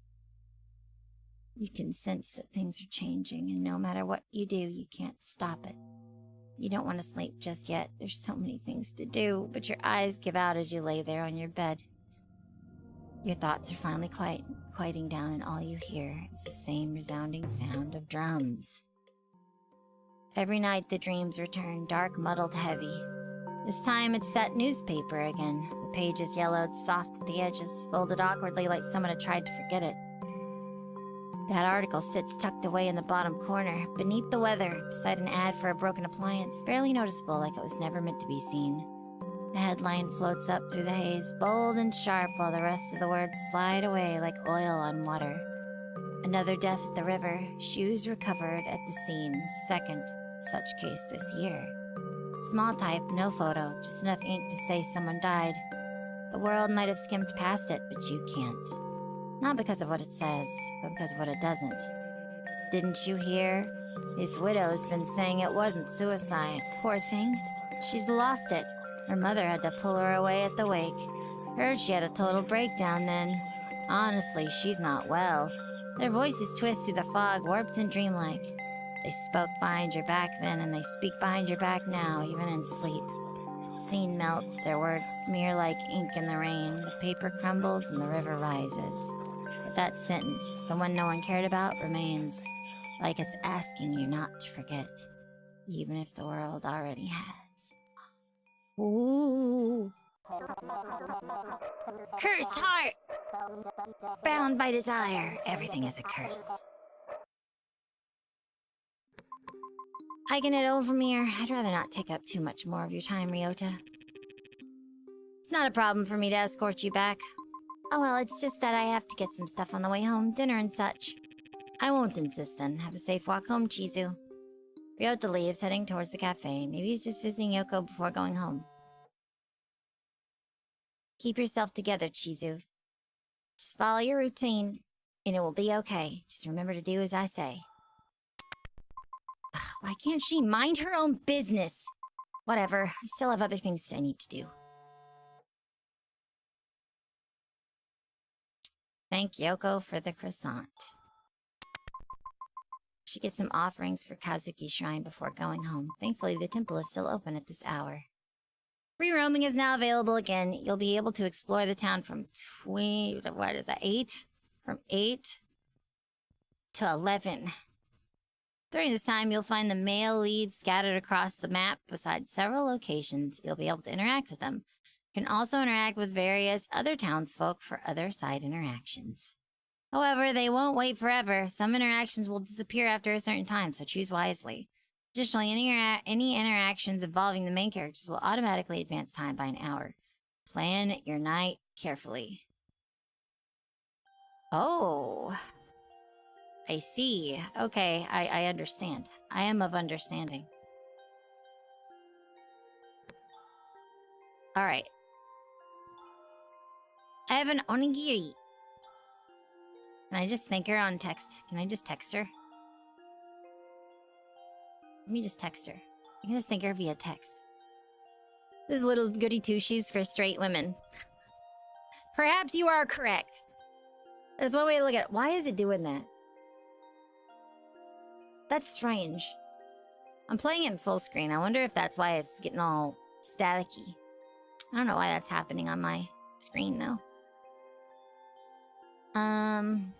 You can sense that things are changing, and no matter what you do, you can't stop it. You don't want to sleep just yet. There's so many things to do, but your eyes give out as you lay there on your bed. Your thoughts are finally quieting down, and all you hear is the same resounding sound of drums. Every night the dreams return, dark, muddled, heavy. This time it's that newspaper again. The pages yellowed, soft at the edges, folded awkwardly like someone had tried to forget it. That article sits tucked away in the bottom corner, beneath the weather, beside an ad for a broken appliance, barely noticeable, like it was never meant to be seen. The headline floats up through the haze, bold and sharp, while the rest of the words slide away like oil on water. Another death at the river, shoes recovered at the scene, second such case this year. Small type, no photo, just enough ink to say someone died. The world might have skimmed past it, but you can't. Not because of what it says, but because of what it doesn't. Didn't you hear? His widow's been saying it wasn't suicide. Poor thing. She's lost it. Her mother had to pull her away at the wake. Heard she had a total breakdown then. Honestly, she's not well. Their voices twist through the fog, warped and dreamlike. They spoke behind your back then, and they speak behind your back now, even in sleep. Scene melts, their words smear like ink in the rain. The paper crumbles and the river rises. But that sentence, the one no one cared about, remains. Like it's asking you not to forget. Even if the world already has. Ooh. Cursed heart! Bound by desire, everything is a curse. I can head over from here. I'd rather not take up too much more of your time, Ryota. It's not a problem for me to escort you back. Oh well, it's just that I have to get some stuff on the way home, dinner and such. I won't insist then. Have a safe walk home, Chizu. Ryota leaves, heading towards the cafe. Maybe he's just visiting Yoko before going home. Keep yourself together, Chizu. Just follow your routine, and it will be okay. Just remember to do as I say. Ugh, why can't she mind her own business? Whatever, I still have other things I need to do. Thank Yoko for the croissant. She gets some offerings for Kazuki Shrine before going home. Thankfully, the temple is still open at this hour. Free roaming is now available again. You'll be able to explore the town from 8? From 8 to 11. During this time, you'll find the male leads scattered across the map beside several locations. You'll be able to interact with them. You can also interact with various other townsfolk for other side interactions. However, they won't wait forever. Some interactions will disappear after a certain time, so choose wisely. Additionally, any interactions involving the main characters will automatically advance time by an hour. Plan your night carefully. Oh, I see. Okay, I understand. I am of understanding. Alright. I have an onigiri. Can I just thank her on text? Can I just text her? Let me just text her. I can just thank her via text. This little goody two-shoes for straight women. Perhaps you are correct. There's one way to look at it. Why is it doing that? That's strange. I'm playing it in full screen. I wonder if that's why it's getting all staticky. I don't know why that's happening on my screen, though.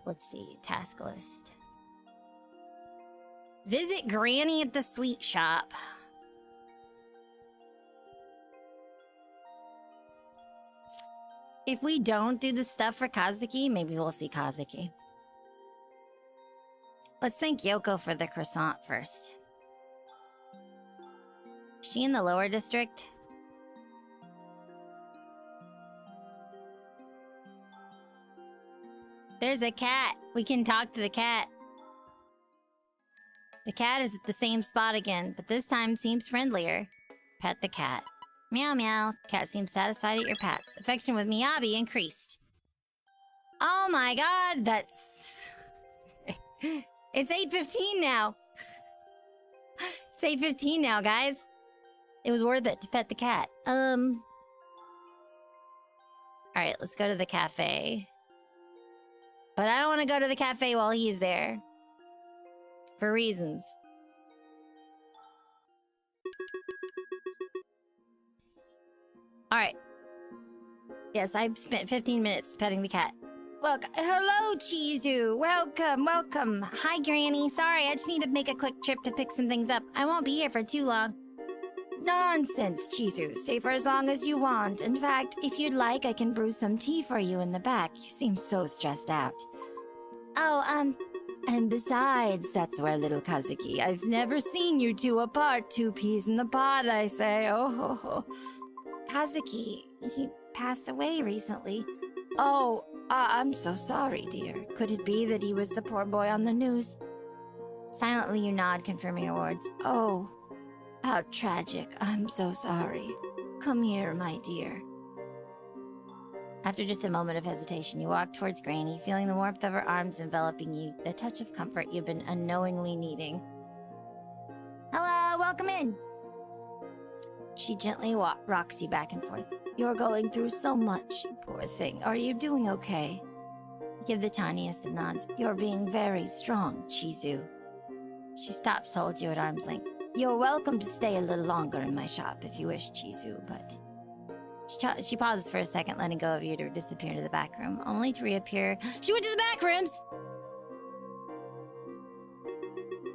Let's see. Task list. Visit Granny at the sweet shop. If we don't do the stuff for Kazuki, maybe we'll see Kazuki. Let's thank Yoko for the croissant first. Is she in the lower district? There's a cat. We can talk to the cat. The cat is at the same spot again, but this time seems friendlier. Pet the cat. Meow meow. Cat seems satisfied at your pats. Affection with Miyabi increased. Oh my god, that's... It's 8:15 now. It's 8:15 now, guys. It was worth it to pet the cat. Alright, let's go to the cafe. But I don't want to go to the cafe while he's there. For reasons. Alright. Yes, I spent 15 minutes petting the cat. Welcome. Hello, Chizu. Welcome, welcome. Hi, Granny. Sorry, I just need to make a quick trip to pick some things up. I won't be here for too long. Nonsense, Chizu. Stay for as long as you want. In fact, if you'd like, I can brew some tea for you in the back. You seem so stressed out. Oh, and besides, that's where little Kazuki. I've never seen you two apart. 2 peas in the pod, I say. Oh, ho, ho. Kazuki, he passed away recently. Oh, I'm so sorry, dear. Could it be that he was the poor boy on the news? Silently you nod, confirming your words. Oh, how tragic. I'm so sorry. Come here, my dear. After just a moment of hesitation, you walk towards Granny, feeling the warmth of her arms enveloping you, the touch of comfort you've been unknowingly needing. Hello, welcome in. She gently rocks you back and forth. You're going through so much, poor thing. Are you doing okay? Give the tiniest of nods. You're being very strong, Chizu. She stops to hold you at arm's length. You're welcome to stay a little longer in my shop if you wish, Chizu, but... She pauses for a second, letting go of you to disappear into the back room, only to reappear. She went to the back rooms!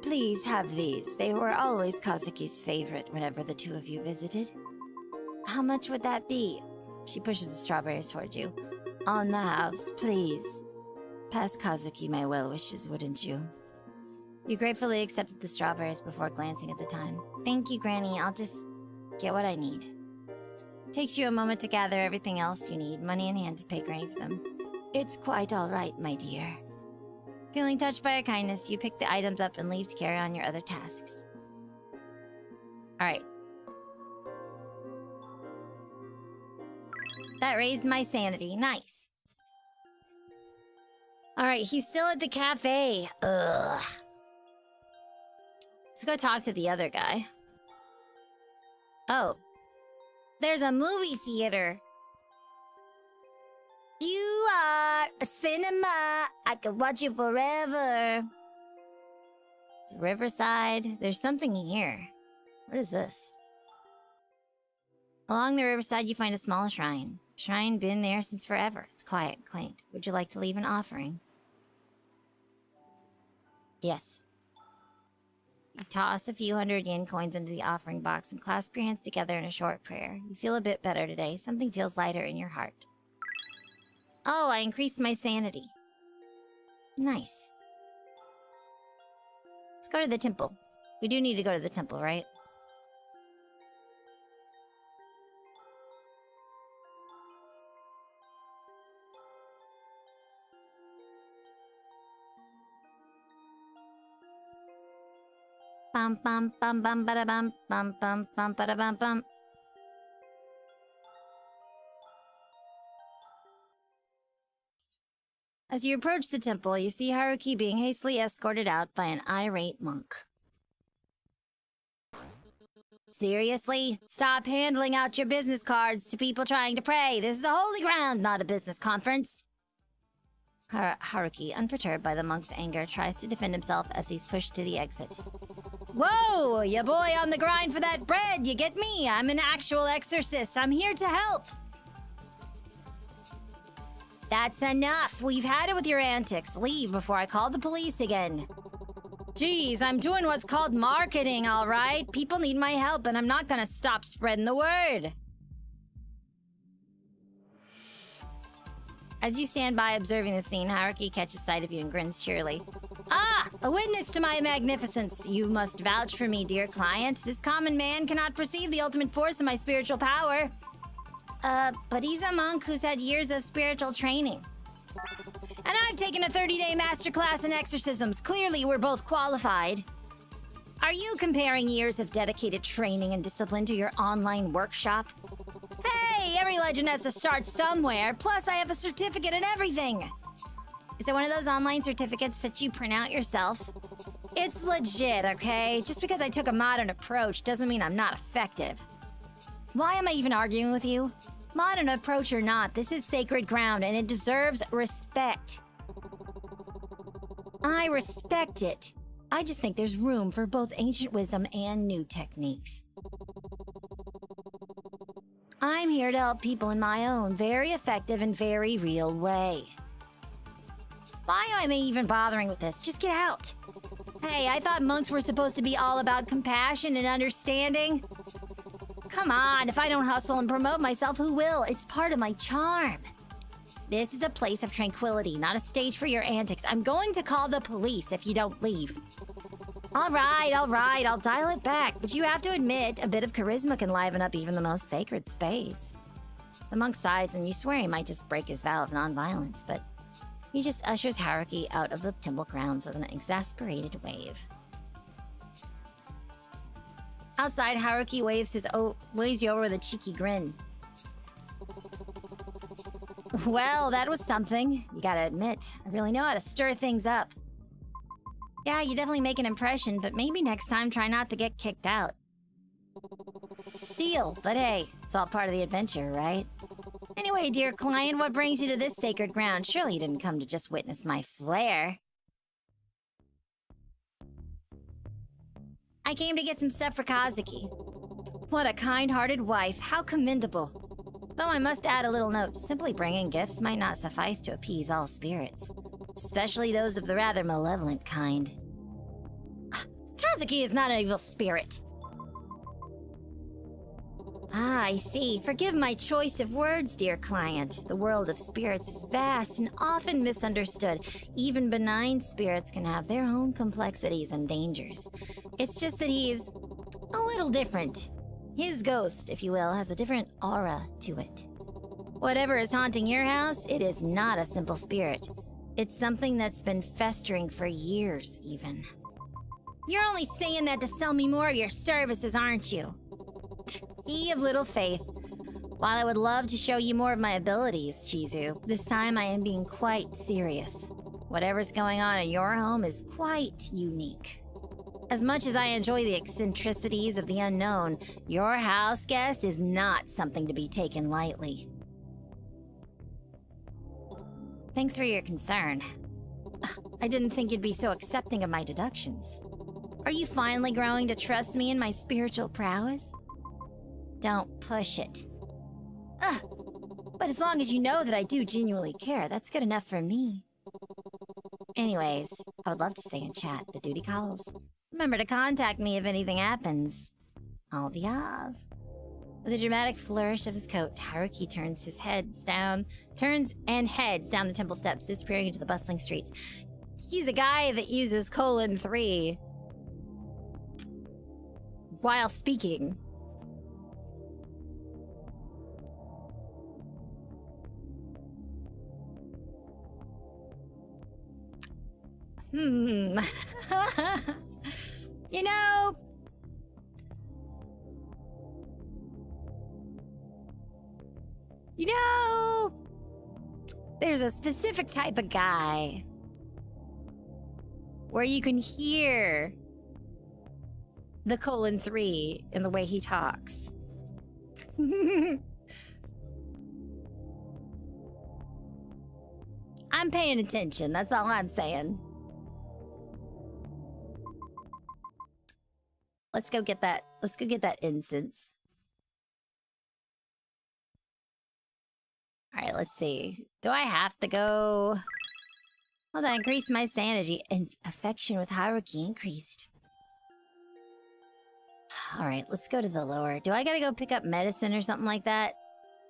Please have these. They were always Kazuki's favorite whenever the two of you visited. How much would that be? She pushes the strawberries towards you. On the house, please. Pass Kazuki my well wishes, wouldn't you? You gratefully accepted the strawberries before glancing at the time. Thank you, Granny. I'll just get what I need. Takes you a moment to gather everything else you need, money in hand to pay Granny for them. It's quite all right, my dear. Feeling touched by her kindness, you pick the items up and leave to carry on your other tasks. Alright. That raised my sanity. Nice. Alright, he's still at the cafe. Ugh. Let's go talk to the other guy. Oh. There's a movie theater. You are a cinema. I could watch you forever. It's Riverside. There's something here. What is this? Along the riverside, you find a small shrine. Shrine been there since forever. It's quiet and quaint. Would you like to leave an offering? Yes. You toss a few 100 yen coins into the offering box and clasp your hands together in a short prayer. You feel a bit better today. Something feels lighter in your heart. Oh, I increased my sanity. Nice. Let's go to the temple. We do need to go to the temple, right? Bum bum bum bum bada bum bum bum bum bada bum bum. As you approach the temple, you see Haruki being hastily escorted out by an irate monk. Seriously? Stop handing out your business cards to people trying to pray. This is a holy ground, not a business conference. Haruki, unperturbed by the monk's anger, tries to defend himself as he's pushed to the exit. Whoa, ya boy on the grind for that bread, you get me? I'm an actual exorcist. I'm here to help. That's enough. We've had it with your antics. Leave before I call the police again. Geez, I'm doing what's called marketing, all right? People need my help, and I'm not gonna stop spreading the word. As you stand by observing the scene, Haruki catches sight of you and grins cheerily. Ah, a witness to my magnificence. You must vouch for me, dear client. This common man cannot perceive the ultimate force of my spiritual power. But he's a monk who's had years of spiritual training. And I've taken a 30-day masterclass in exorcisms. Clearly, we're both qualified. Are you comparing years of dedicated training and discipline to your online workshop? Hey, every legend has to start somewhere. Plus, I have a certificate and everything. Is it one of those online certificates that you print out yourself? It's legit, okay? Just because I took a modern approach doesn't mean I'm not effective. Why am I even arguing with you? Modern approach or not, this is sacred ground and it deserves respect. I respect it. I just think there's room for both ancient wisdom and new techniques. I'm here to help people in my own very effective and very real way. Why am I even bothering with this? Just get out. Hey, I thought monks were supposed to be all about compassion and understanding. Come on, if I don't hustle and promote myself, who will? It's part of my charm. This is a place of tranquility, not a stage for your antics. I'm going to call the police if you don't leave. All right, I'll dial it back, but you have to admit, a bit of charisma can liven up even the most sacred space. The monk sighs, and you swear he might just break his vow of nonviolence, but he just ushers Haruki out of the temple grounds with an exasperated wave. Outside, Haruki waves you over with a cheeky grin. Well, that was something. You gotta admit, I really know how to stir things up. Yeah, you definitely make an impression, but maybe next time try not to get kicked out. Deal, but hey, it's all part of the adventure, right? Anyway, dear client, what brings you to this sacred ground? Surely you didn't come to just witness my flair. I came to get some stuff for Kazuki. What a kind-hearted wife, how commendable. Though I must add a little note, simply bringing gifts might not suffice to appease all spirits. Especially those of the rather malevolent kind. Kazuki is not an evil spirit. Ah, I see. Forgive my choice of words, dear client. The world of spirits is vast and often misunderstood. Even benign spirits can have their own complexities and dangers. It's just that he's a little different. His ghost, if you will, has a different aura to it. Whatever is haunting your house, it is not a simple spirit. It's something that's been festering for years, even. You're only saying that to sell me more of your services, aren't you? Ye of little faith. While I would love to show you more of my abilities, Chizu, this time I am being quite serious. Whatever's going on in your home is quite unique. As much as I enjoy the eccentricities of the unknown, your house guest is not something to be taken lightly. Thanks for your concern. I didn't think you'd be so accepting of my deductions. Are you finally growing to trust me and my spiritual prowess? Don't push it. But as long as you know that I do genuinely care, that's good enough for me. Anyways, I would love to stay and chat, but duty calls. Remember to contact me if anything happens. Au revoir. With a dramatic flourish of his coat, Haruki turns and heads down the temple steps, disappearing into the bustling streets. He's a guy that uses :3 while speaking. You know, there's a specific type of guy where you can hear the :3 in the way he talks. I'm paying attention, that's all I'm saying. Let's go get that incense. All right, let's see. Do I have to go? Well, that increased my sanity, and affection with hierarchy increased. Alright, let's go to the lower. Do I gotta go pick up medicine or something like that?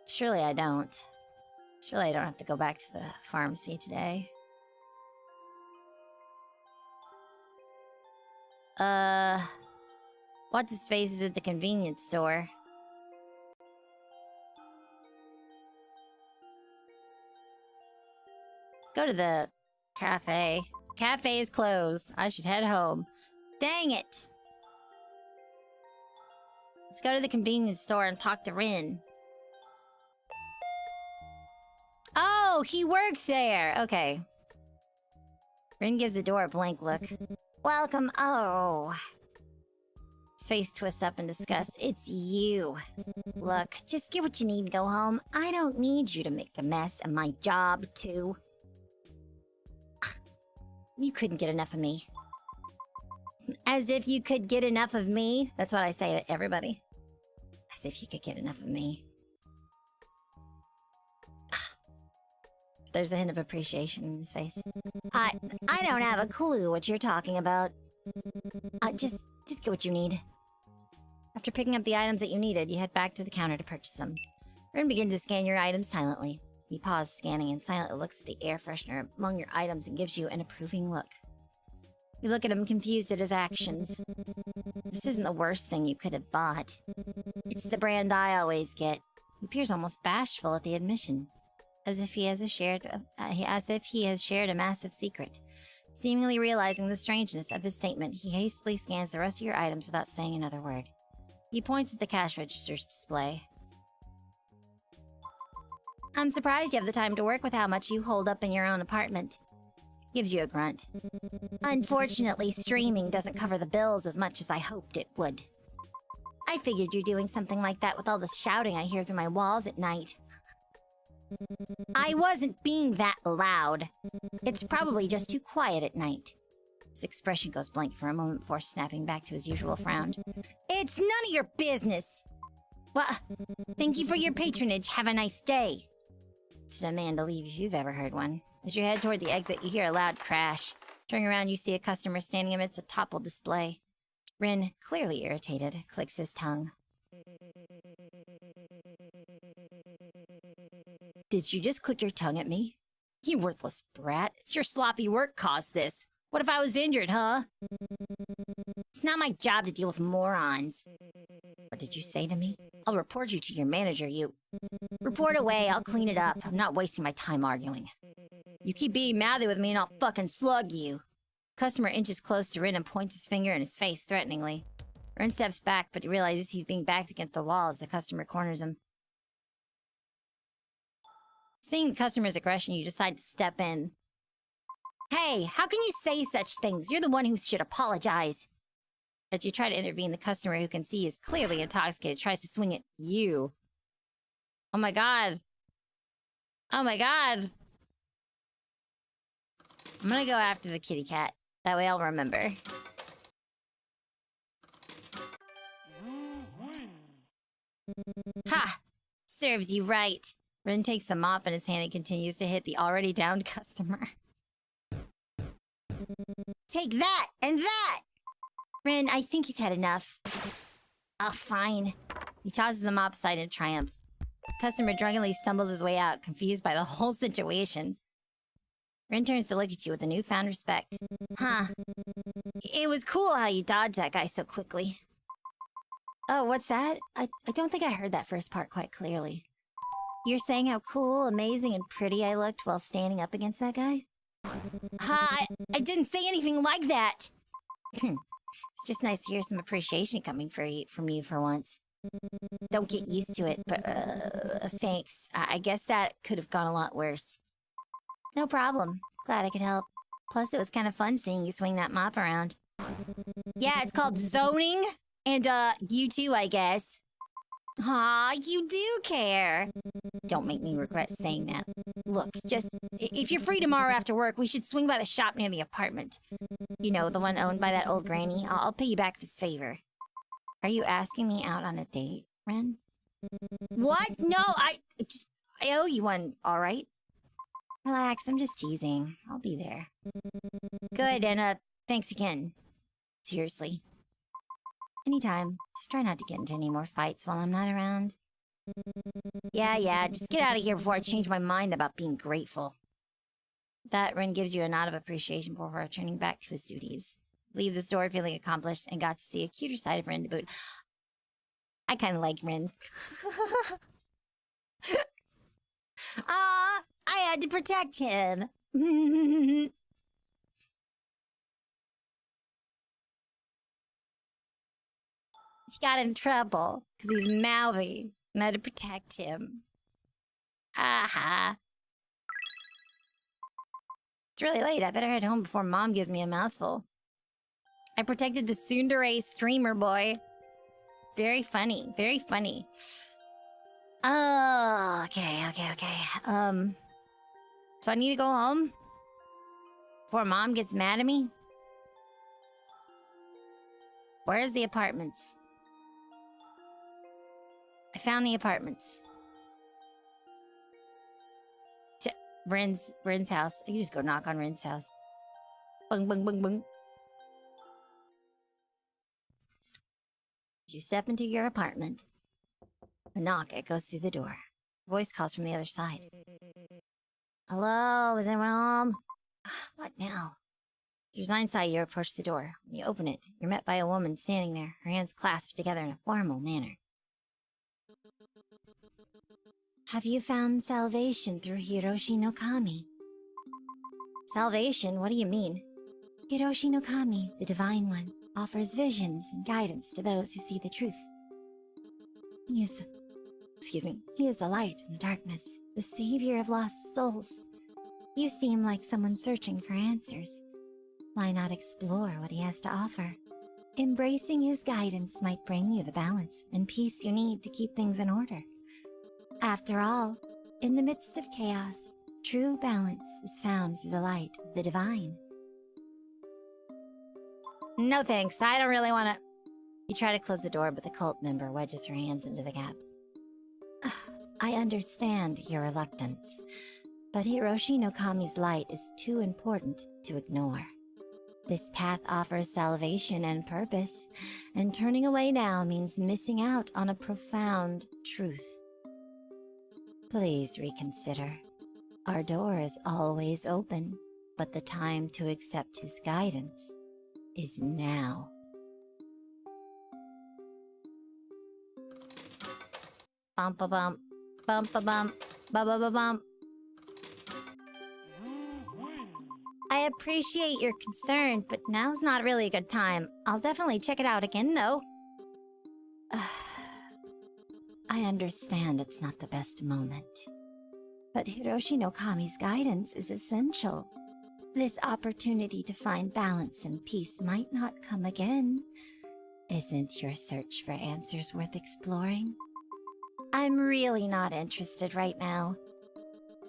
Surely I don't. Surely I don't have to go back to the pharmacy today. What's his face is at the convenience store. Let's go to the cafe. Cafe is closed. I should head home. Dang it! Let's go to the convenience store and talk to Rin. Oh, he works there! Okay. Rin gives the door a blank look. Welcome. Oh. His face twists up in disgust. It's you. Look, just get what you need and go home. I don't need you to make a mess of my job, too. You couldn't get enough of me. As if you could get enough of me. That's what I say to everybody. As if you could get enough of me. There's a hint of appreciation in his face. I don't have a clue what you're talking about. Just get what you need. After picking up the items that you needed, you head back to the counter to purchase them. Rin begins to scan your items silently. He pauses scanning and silently looks at the air freshener among your items and gives you an approving look. You look at him confused at his actions. This isn't the worst thing you could have bought. It's the brand I always get. He appears almost bashful at the admission, as if he has shared a massive secret. Seemingly realizing the strangeness of his statement, he hastily scans the rest of your items without saying another word. He points at the cash register's display. I'm surprised you have the time to work with how much you hold up in your own apartment. Gives you a grunt. Unfortunately, streaming doesn't cover the bills as much as I hoped it would. I figured you're doing something like that with all the shouting I hear through my walls at night. I wasn't being that loud. It's probably just too quiet at night. His expression goes blank for a moment before snapping back to his usual frown. It's none of your business! Well, thank you for your patronage. Have a nice day. It's a demand to leave if you've ever heard one. As you head toward the exit, you hear a loud crash. Turning around, you see a customer standing amidst a toppled display. Rin, clearly irritated, clicks his tongue. Did you just click your tongue at me? You worthless brat. It's your sloppy work caused this. What if I was injured, huh? It's not my job to deal with morons. What did you say to me? I'll report you to your manager, you... Report away, I'll clean it up. I'm not wasting my time arguing. You keep being mouthy with me and I'll fucking slug you. Customer inches close to Rin and points his finger in his face threateningly. Rin steps back, but he realizes he's being backed against the wall as the customer corners him. Seeing the customer's aggression, you decide to step in. Hey, how can you say such things? You're the one who should apologize. As you try to intervene, the customer, who can see is clearly intoxicated, tries to swing at you. Oh my god. Oh my god. I'm gonna go after the kitty cat. That way I'll remember. Ha! Serves you right. Rin takes the mop in his hand and continues to hit the already downed customer. Take that! And that! Rin, I think he's had enough. Oh, fine. He tosses the mop aside in triumph. The customer drunkenly stumbles his way out, confused by the whole situation. Rin turns to look at you with a newfound respect. Huh. It was cool how you dodged that guy so quickly. Oh, what's that? I don't think I heard that first part quite clearly. You're saying how cool, amazing, and pretty I looked while standing up against that guy? Ha! I didn't say anything like that! It's just nice to hear some appreciation coming from you for once. Don't get used to it, but, thanks. I guess that could have gone a lot worse. No problem. Glad I could help. Plus, it was kind of fun seeing you swing that mop around. Yeah, it's called zoning. And, you too, I guess. Aw, you do care. Don't make me regret saying that. Look, if you're free tomorrow after work, we should swing by the shop near the apartment. You know, the one owned by that old granny. I'll pay you back this favor. Are you asking me out on a date, Ren? What? No, I owe you one, alright? Relax, I'm just teasing. I'll be there. Good, and thanks again. Seriously. Anytime. Just try not to get into any more fights while I'm not around. Yeah, just get out of here before I change my mind about being grateful. That Rin gives you a nod of appreciation before returning back to his duties. Leave the store feeling accomplished and got to see a cuter side of Rin to boot. I kind of like Rin. Ah, I had to protect him. He got in trouble because he's mouthy, and I had to protect him. Aha. It's really late. I better head home before Mom gives me a mouthful. I protected the tsundere streamer boy. Very funny. Very funny. Oh, okay. So I need to go home? Before Mom gets mad at me? Where's the apartments? I found the apartments. Rin's house. I can just go knock on Rin's house. Bung, bung, bung, bung. As you step into your apartment, a knock echoes through the door. A voice calls from the other side. Hello, is anyone home? What now? There's nine inside. You approach the door. When you open it, you're met by a woman standing there, her hands clasped together in a formal manner. Have you found salvation through Hiroshi no Kami? Salvation? What do you mean? Hiroshi no Kami, the Divine One, offers visions and guidance to those who see the truth. He is the light in the darkness, the savior of lost souls. You seem like someone searching for answers. Why not explore what he has to offer? Embracing his guidance might bring you the balance and peace you need to keep things in order. After all, in the midst of chaos, true balance is found through the light of the divine. No thanks, I don't really want to... You try to close the door, but the cult member wedges her hands into the gap. I understand your reluctance, but Hiroshi no Kami's light is too important to ignore. This path offers salvation and purpose, and turning away now means missing out on a profound truth. Please reconsider. Our door is always open, but the time to accept his guidance is now. Bump-a-bump, bump-a-bump, bump-a-bump. I appreciate your concern, but now's not really a good time. I'll definitely check it out again, though. I understand it's not the best moment, but Hiroshi no Kami's guidance is essential. This opportunity to find balance and peace might not come again. Isn't your search for answers worth exploring? I'm really not interested right now,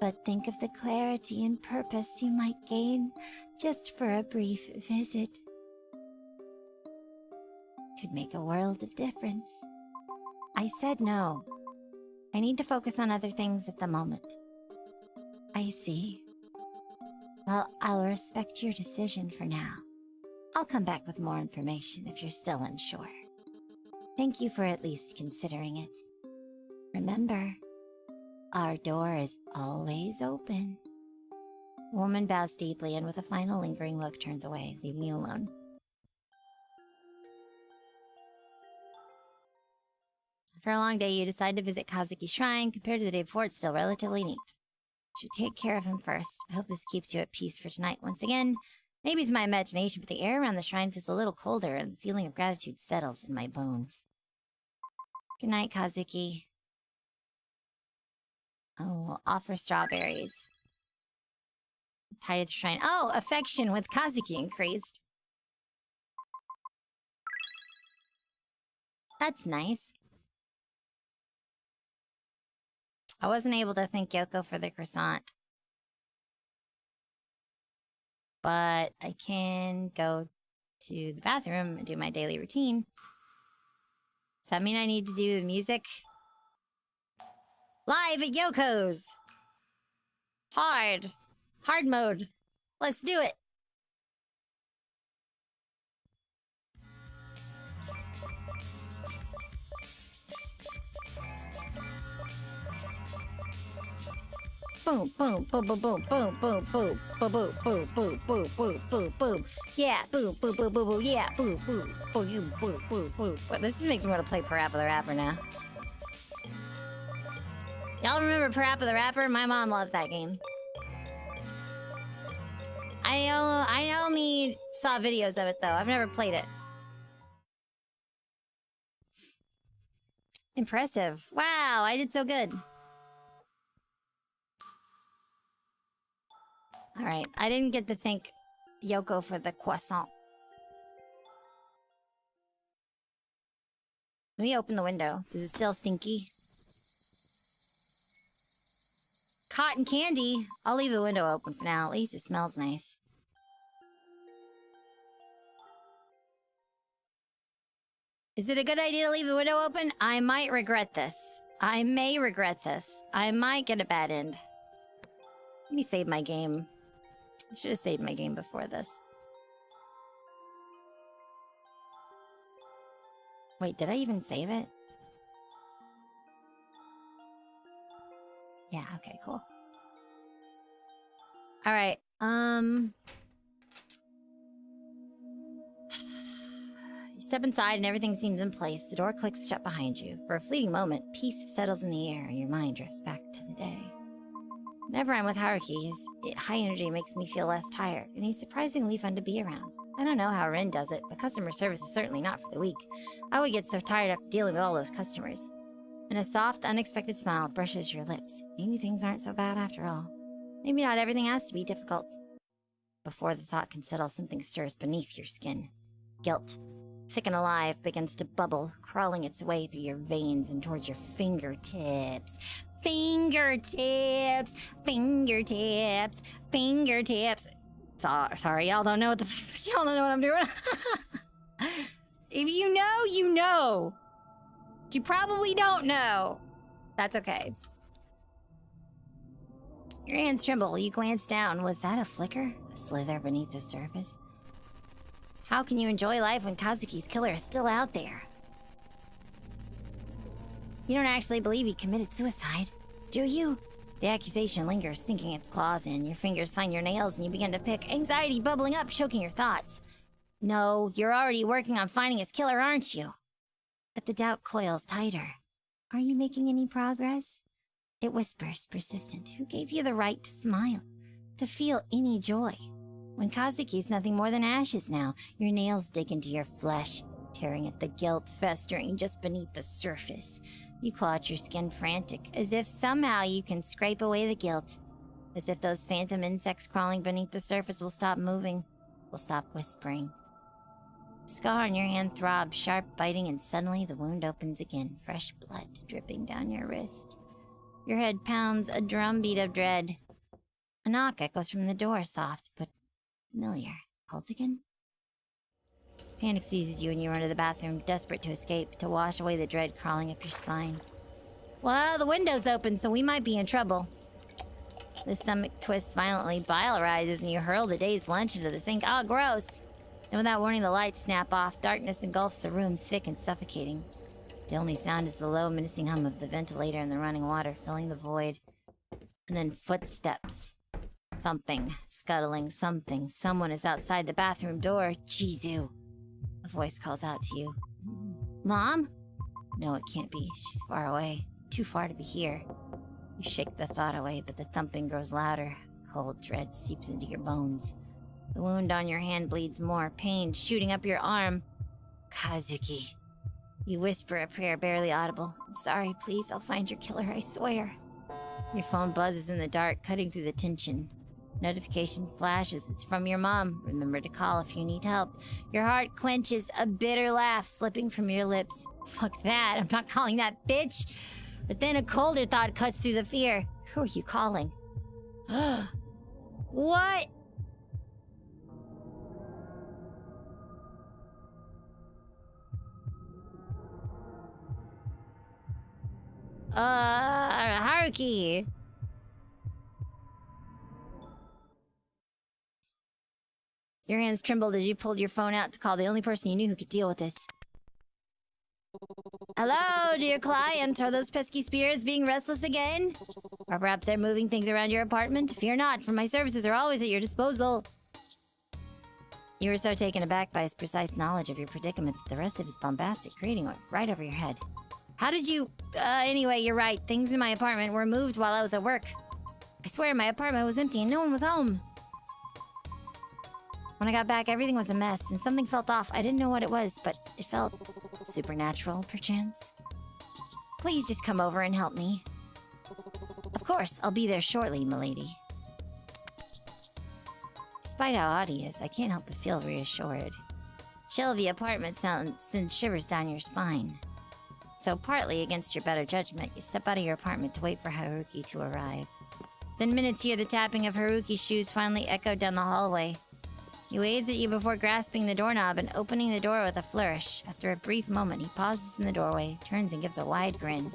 but think of the clarity and purpose you might gain just for a brief visit. Could make a world of difference. I said no. I need to focus on other things at the moment. I see. Well, I'll respect your decision for now. I'll come back with more information if you're still unsure. Thank you for at least considering it. Remember, our door is always open. The woman bows deeply and with a final lingering look turns away, leaving you alone. After a long day, you decide to visit Kazuki's shrine. Compared to the day before, it's still relatively neat. You should take care of him first. I hope this keeps you at peace for tonight once again. Maybe it's my imagination, but the air around the shrine feels a little colder, and the feeling of gratitude settles in my bones. Good night, Kazuki. Oh, offer strawberries. Tied to the shrine. Oh, affection with Kazuki increased. That's nice. I wasn't able to thank Yoko for the croissant. But I can go to the bathroom and do my daily routine. Does that mean I need to do the music? Live at Yoko's! Hard! Hard mode. Let's do it. Boom, boom, boom, boom, boom, boom, boom, boom, boom, boom, boom, boom, boom, boom, boom, boom. Yeah, boom, boom, boom, boom, boom, yeah, boom, boom, boom, you, boom, boom, boom. This just makes me want to play Parappa the Rapper now. Y'all remember Parappa the Rapper? My mom loved that game. I only saw videos of it though. I've never played it. Impressive. Wow, I did so good. Alright, I didn't get to thank Yoko for the croissant. Let me open the window. Is it still stinky? Cotton candy? I'll leave the window open for now. At least it smells nice. Is it a good idea to leave the window open? I might regret this. I may regret this. I might get a bad end. Let me save my game. I should have saved my game before this. Wait, did I even save it? Yeah, okay, cool. Alright, You step inside and everything seems in place. The door clicks shut behind you. For a fleeting moment, peace settles in the air and your mind drifts back to the day. Whenever I'm with Haruki, his high energy makes me feel less tired, and he's surprisingly fun to be around. I don't know how Ren does it, but customer service is certainly not for the weak. I would get so tired after dealing with all those customers. And a soft, unexpected smile brushes your lips. Maybe things aren't so bad after all. Maybe not everything has to be difficult. Before the thought can settle, something stirs beneath your skin. Guilt, thick and alive, begins to bubble, crawling its way through your veins and towards your fingertips. Fingertips! Fingertips! Fingertips! Sorry, y'all don't know what y'all don't know what I'm doing. If you know, you know. You probably don't know. That's okay. Your hands tremble. You glance down. Was that a flicker? A slither beneath the surface? How can you enjoy life when Kazuki's killer is still out there? You don't actually believe he committed suicide, do you? The accusation lingers, sinking its claws in. Your fingers find your nails and you begin to pick, anxiety bubbling up, choking your thoughts. No, you're already working on finding his killer, aren't you? But the doubt coils tighter. Are you making any progress? It whispers, persistent. Who gave you the right to smile? To feel any joy? When Kazuki's nothing more than ashes now, your nails dig into your flesh, tearing at the guilt festering just beneath the surface. You claw at your skin frantic, as if somehow you can scrape away the guilt. As if those phantom insects crawling beneath the surface will stop moving, will stop whispering. The scar on your hand throbs, sharp biting, and suddenly the wound opens again, fresh blood dripping down your wrist. Your head pounds a drumbeat of dread. A knock echoes from the door, soft but familiar. Colt again? Panic seizes you and you run to the bathroom, desperate to escape, to wash away the dread crawling up your spine. Well, the window's open, so we might be in trouble. The stomach twists violently, bile rises, and you hurl the day's lunch into the sink. Oh, gross! Then without warning, the lights snap off. Darkness engulfs the room, thick and suffocating. The only sound is the low, menacing hum of the ventilator and the running water filling the void. And then footsteps. Thumping, scuttling, something. Someone is outside the bathroom door. Chizu. A voice calls out to you. Mom? No, it can't be. She's far away. Too far to be here. You shake the thought away, but the thumping grows louder. Cold dread seeps into your bones. The wound on your hand bleeds more, pain shooting up your arm. Kazuki. You whisper a prayer barely audible. I'm sorry, please, I'll find your killer, I swear. Your phone buzzes in the dark, cutting through the tension. Notification flashes. It's from your mom. Remember to call if you need help. Your heart clenches, a bitter laugh slipping from your lips. Fuck that, I'm not calling that bitch. But then a colder thought cuts through the fear. Who are you calling? What? Haruki. Your hands trembled as you pulled your phone out to call the only person you knew who could deal with this. Hello, dear client. Are those pesky spirits being restless again? Or perhaps they're moving things around your apartment? Fear not, for my services are always at your disposal. You were so taken aback by his precise knowledge of your predicament that the rest of his bombastic greeting went right over your head. How did you... anyway, you're right. Things in my apartment were moved while I was at work. I swear my apartment was empty and no one was home. When I got back, everything was a mess, and something felt off. I didn't know what it was, but it felt supernatural, perchance. Please just come over and help me. Of course, I'll be there shortly, milady. Despite how odd he is, I can't help but feel reassured. Chill of the apartment sends shivers down your spine. So partly against your better judgment, you step out of your apartment to wait for Haruki to arrive. Within minutes, you hear the tapping of Haruki's shoes finally echo down the hallway. He waves at you before grasping the doorknob and opening the door with a flourish. After a brief moment, he pauses in the doorway, turns and gives a wide grin.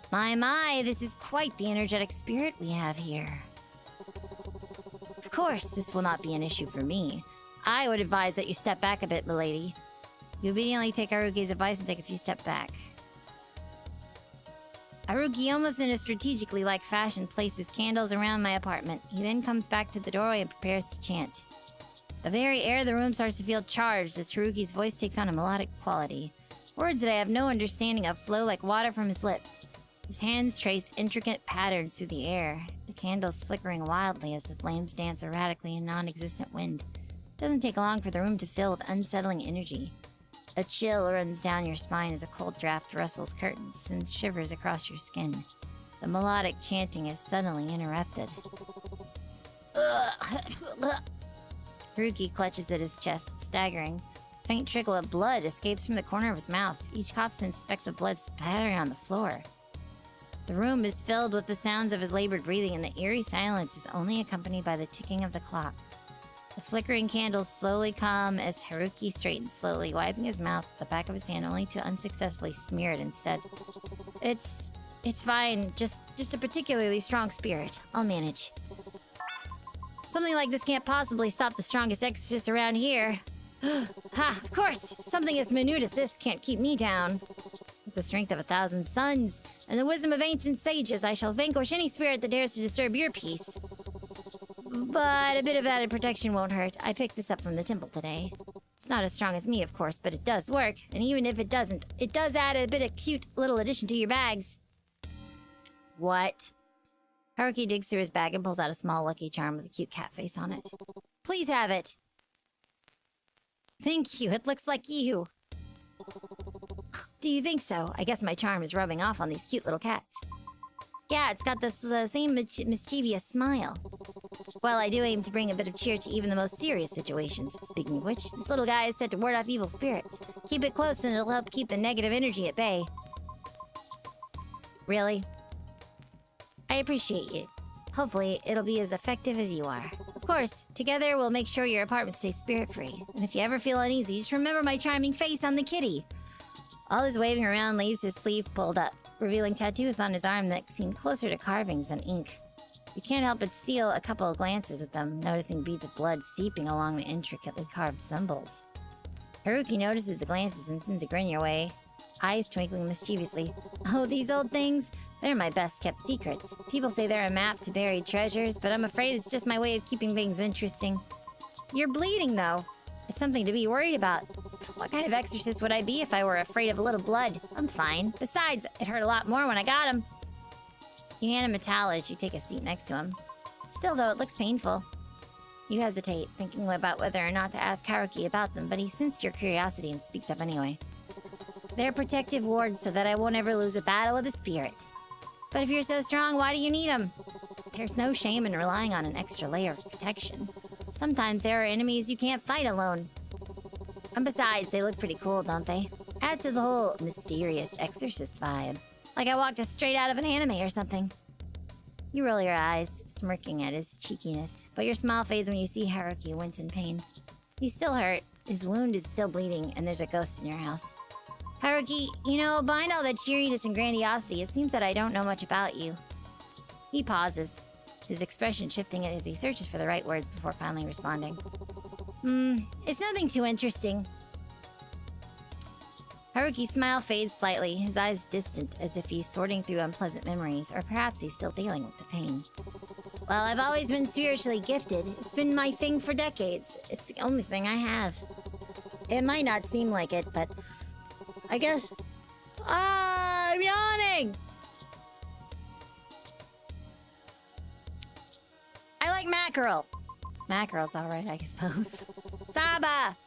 My, this is quite the energetic spirit we have here. Of course, this will not be an issue for me. I would advise that you step back a bit, milady. You obediently take Haruki's advice and take a few steps back. Haruki, almost in a strategically like fashion, places candles around my apartment. He then comes back to the doorway and prepares to chant. The very air of the room starts to feel charged as Haruki's voice takes on a melodic quality. Words that I have no understanding of flow like water from his lips. His hands trace intricate patterns through the air, the candles flickering wildly as the flames dance erratically in non-existent wind. It doesn't take long for the room to fill with unsettling energy. A chill runs down your spine as a cold draft rustles curtains, sends shivers across your skin. The melodic chanting is suddenly interrupted. Haruki clutches at his chest, staggering. A faint trickle of blood escapes from the corner of his mouth. Each cough sends specks of blood spattering on the floor. The room is filled with the sounds of his labored breathing, and the eerie silence is only accompanied by the ticking of the clock. The flickering candles slowly calm as Haruki straightens slowly, wiping his mouth with the back of his hand only to unsuccessfully smear it instead. It's fine. Just a particularly strong spirit. I'll manage. Something like this can't possibly stop the strongest exorcist around here. Ha! Of course! Something as minute as this can't keep me down. With the strength of 1,000 suns and the wisdom of ancient sages, I shall vanquish any spirit that dares to disturb your peace. But a bit of added protection won't hurt. I picked this up from the temple today. It's not as strong as me, of course, but it does work. And even if it doesn't, it does add a bit of cute little addition to your bags. What? Haruki digs through his bag and pulls out a small lucky charm with a cute cat face on it. Please have it. Thank you. It looks like you. Do you think so? I guess my charm is rubbing off on these cute little cats. Yeah, it's got this same mischievous smile. Well, I do aim to bring a bit of cheer to even the most serious situations. Speaking of which, this little guy is said to ward off evil spirits. Keep it close and it'll help keep the negative energy at bay. Really? I appreciate you. Hopefully, it'll be as effective as you are. Of course, together we'll make sure your apartment stays spirit-free. And if you ever feel uneasy, just remember my charming face on the kitty. All his waving around leaves his sleeve pulled up, revealing tattoos on his arm that seem closer to carvings than ink. You can't help but steal a couple of glances at them, noticing beads of blood seeping along the intricately carved symbols. Haruki notices the glances and sends a grin your way, eyes twinkling mischievously. Oh, these old things? They're my best-kept secrets. People say they're a map to buried treasures, but I'm afraid it's just my way of keeping things interesting. You're bleeding, though. It's something to be worried about. What kind of exorcist would I be if I were afraid of a little blood? I'm fine. Besides, it hurt a lot more when I got him. You hand him a towel as you take a seat next to him. Still, though, it looks painful. You hesitate, thinking about whether or not to ask Haruki about them, but he sensed your curiosity and speaks up anyway. They're protective wards so that I won't ever lose a battle with a spirit. But if you're so strong, why do you need them? There's no shame in relying on an extra layer of protection. Sometimes there are enemies you can't fight alone. And besides, they look pretty cool, don't they? Adds to the whole mysterious exorcist vibe. Like I walked straight out of an anime or something. You roll your eyes, smirking at his cheekiness, but your smile fades when you see Haruki wince in pain. He's still hurt, his wound is still bleeding, and there's a ghost in your house. Haruki, you know, behind all that cheeriness and grandiosity, it seems that I don't know much about you. He pauses, his expression shifting as he searches for the right words before finally responding. It's nothing too interesting. Haruki's smile fades slightly, his eyes distant as if he's sorting through unpleasant memories, or perhaps he's still dealing with the pain. Well, I've always been spiritually gifted. It's been my thing for decades. It's the only thing I have. It might not seem like it, but I guess... Ah, I'm yawning! I like mackerel. Mackerel's alright, I suppose. Saba!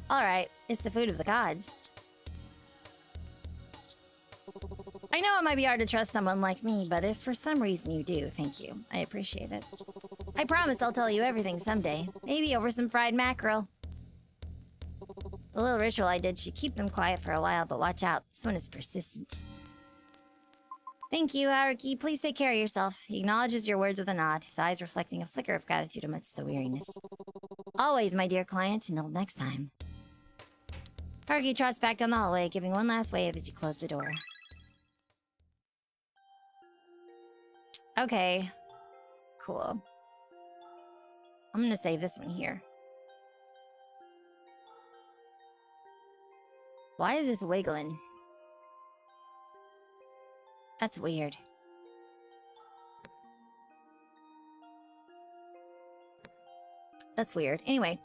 Alright, it's the food of the gods. I know it might be hard to trust someone like me, but if for some reason you do, thank you. I appreciate it. I promise I'll tell you everything someday. Maybe over some fried mackerel. The little ritual I did should keep them quiet for a while, but watch out. This one is persistent. Thank you, Haruki. Please take care of yourself. He acknowledges your words with a nod, his eyes reflecting a flicker of gratitude amidst the weariness. Always, my dear client, until next time. Haruki trots back down the hallway, giving one last wave as you close the door. Okay. Cool. I'm gonna save this one here. Why is this wiggling? That's weird. That's weird. Anyway.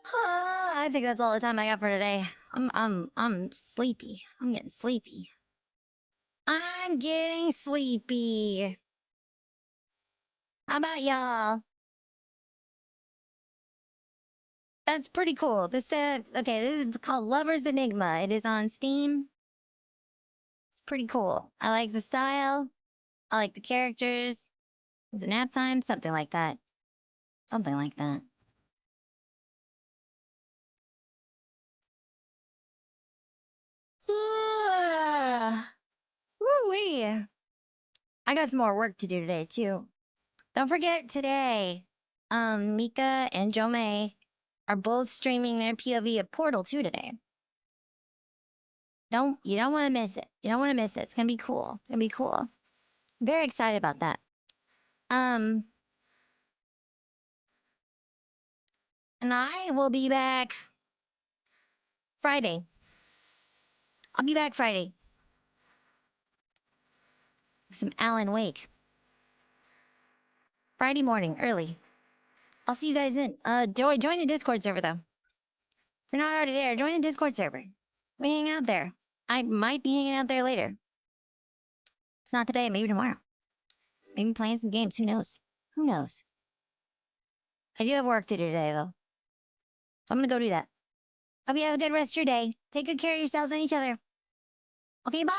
I think that's all the time I got for today. I'm sleepy. I'm getting sleepy. I'm getting sleepy. How about y'all? That's pretty cool. Okay, this is called Lover's Enigma. It is on Steam. It's pretty cool. I like the style. I like the characters. Is it nap time? Something like that. Something like that. Woo-wee. I got some more work to do today, too. Don't forget today, Mika and Jomei are both streaming their POV of Portal 2 today. You don't want to miss it. You don't want to miss it. It's gonna be cool. It's gonna be cool. I'm very excited about that. And I will be back Friday. I'll be back Friday. Some Alan Wake. Friday morning, early. I'll see you guys in. Join the Discord server, though. If you're not already there, join the Discord server. We hang out there. I might be hanging out there later. If not today, maybe tomorrow. Maybe playing some games. Who knows? Who knows? I do have work to do today, though. So I'm gonna go do that. Hope you have a good rest of your day. Take good care of yourselves and each other. Okay, bye!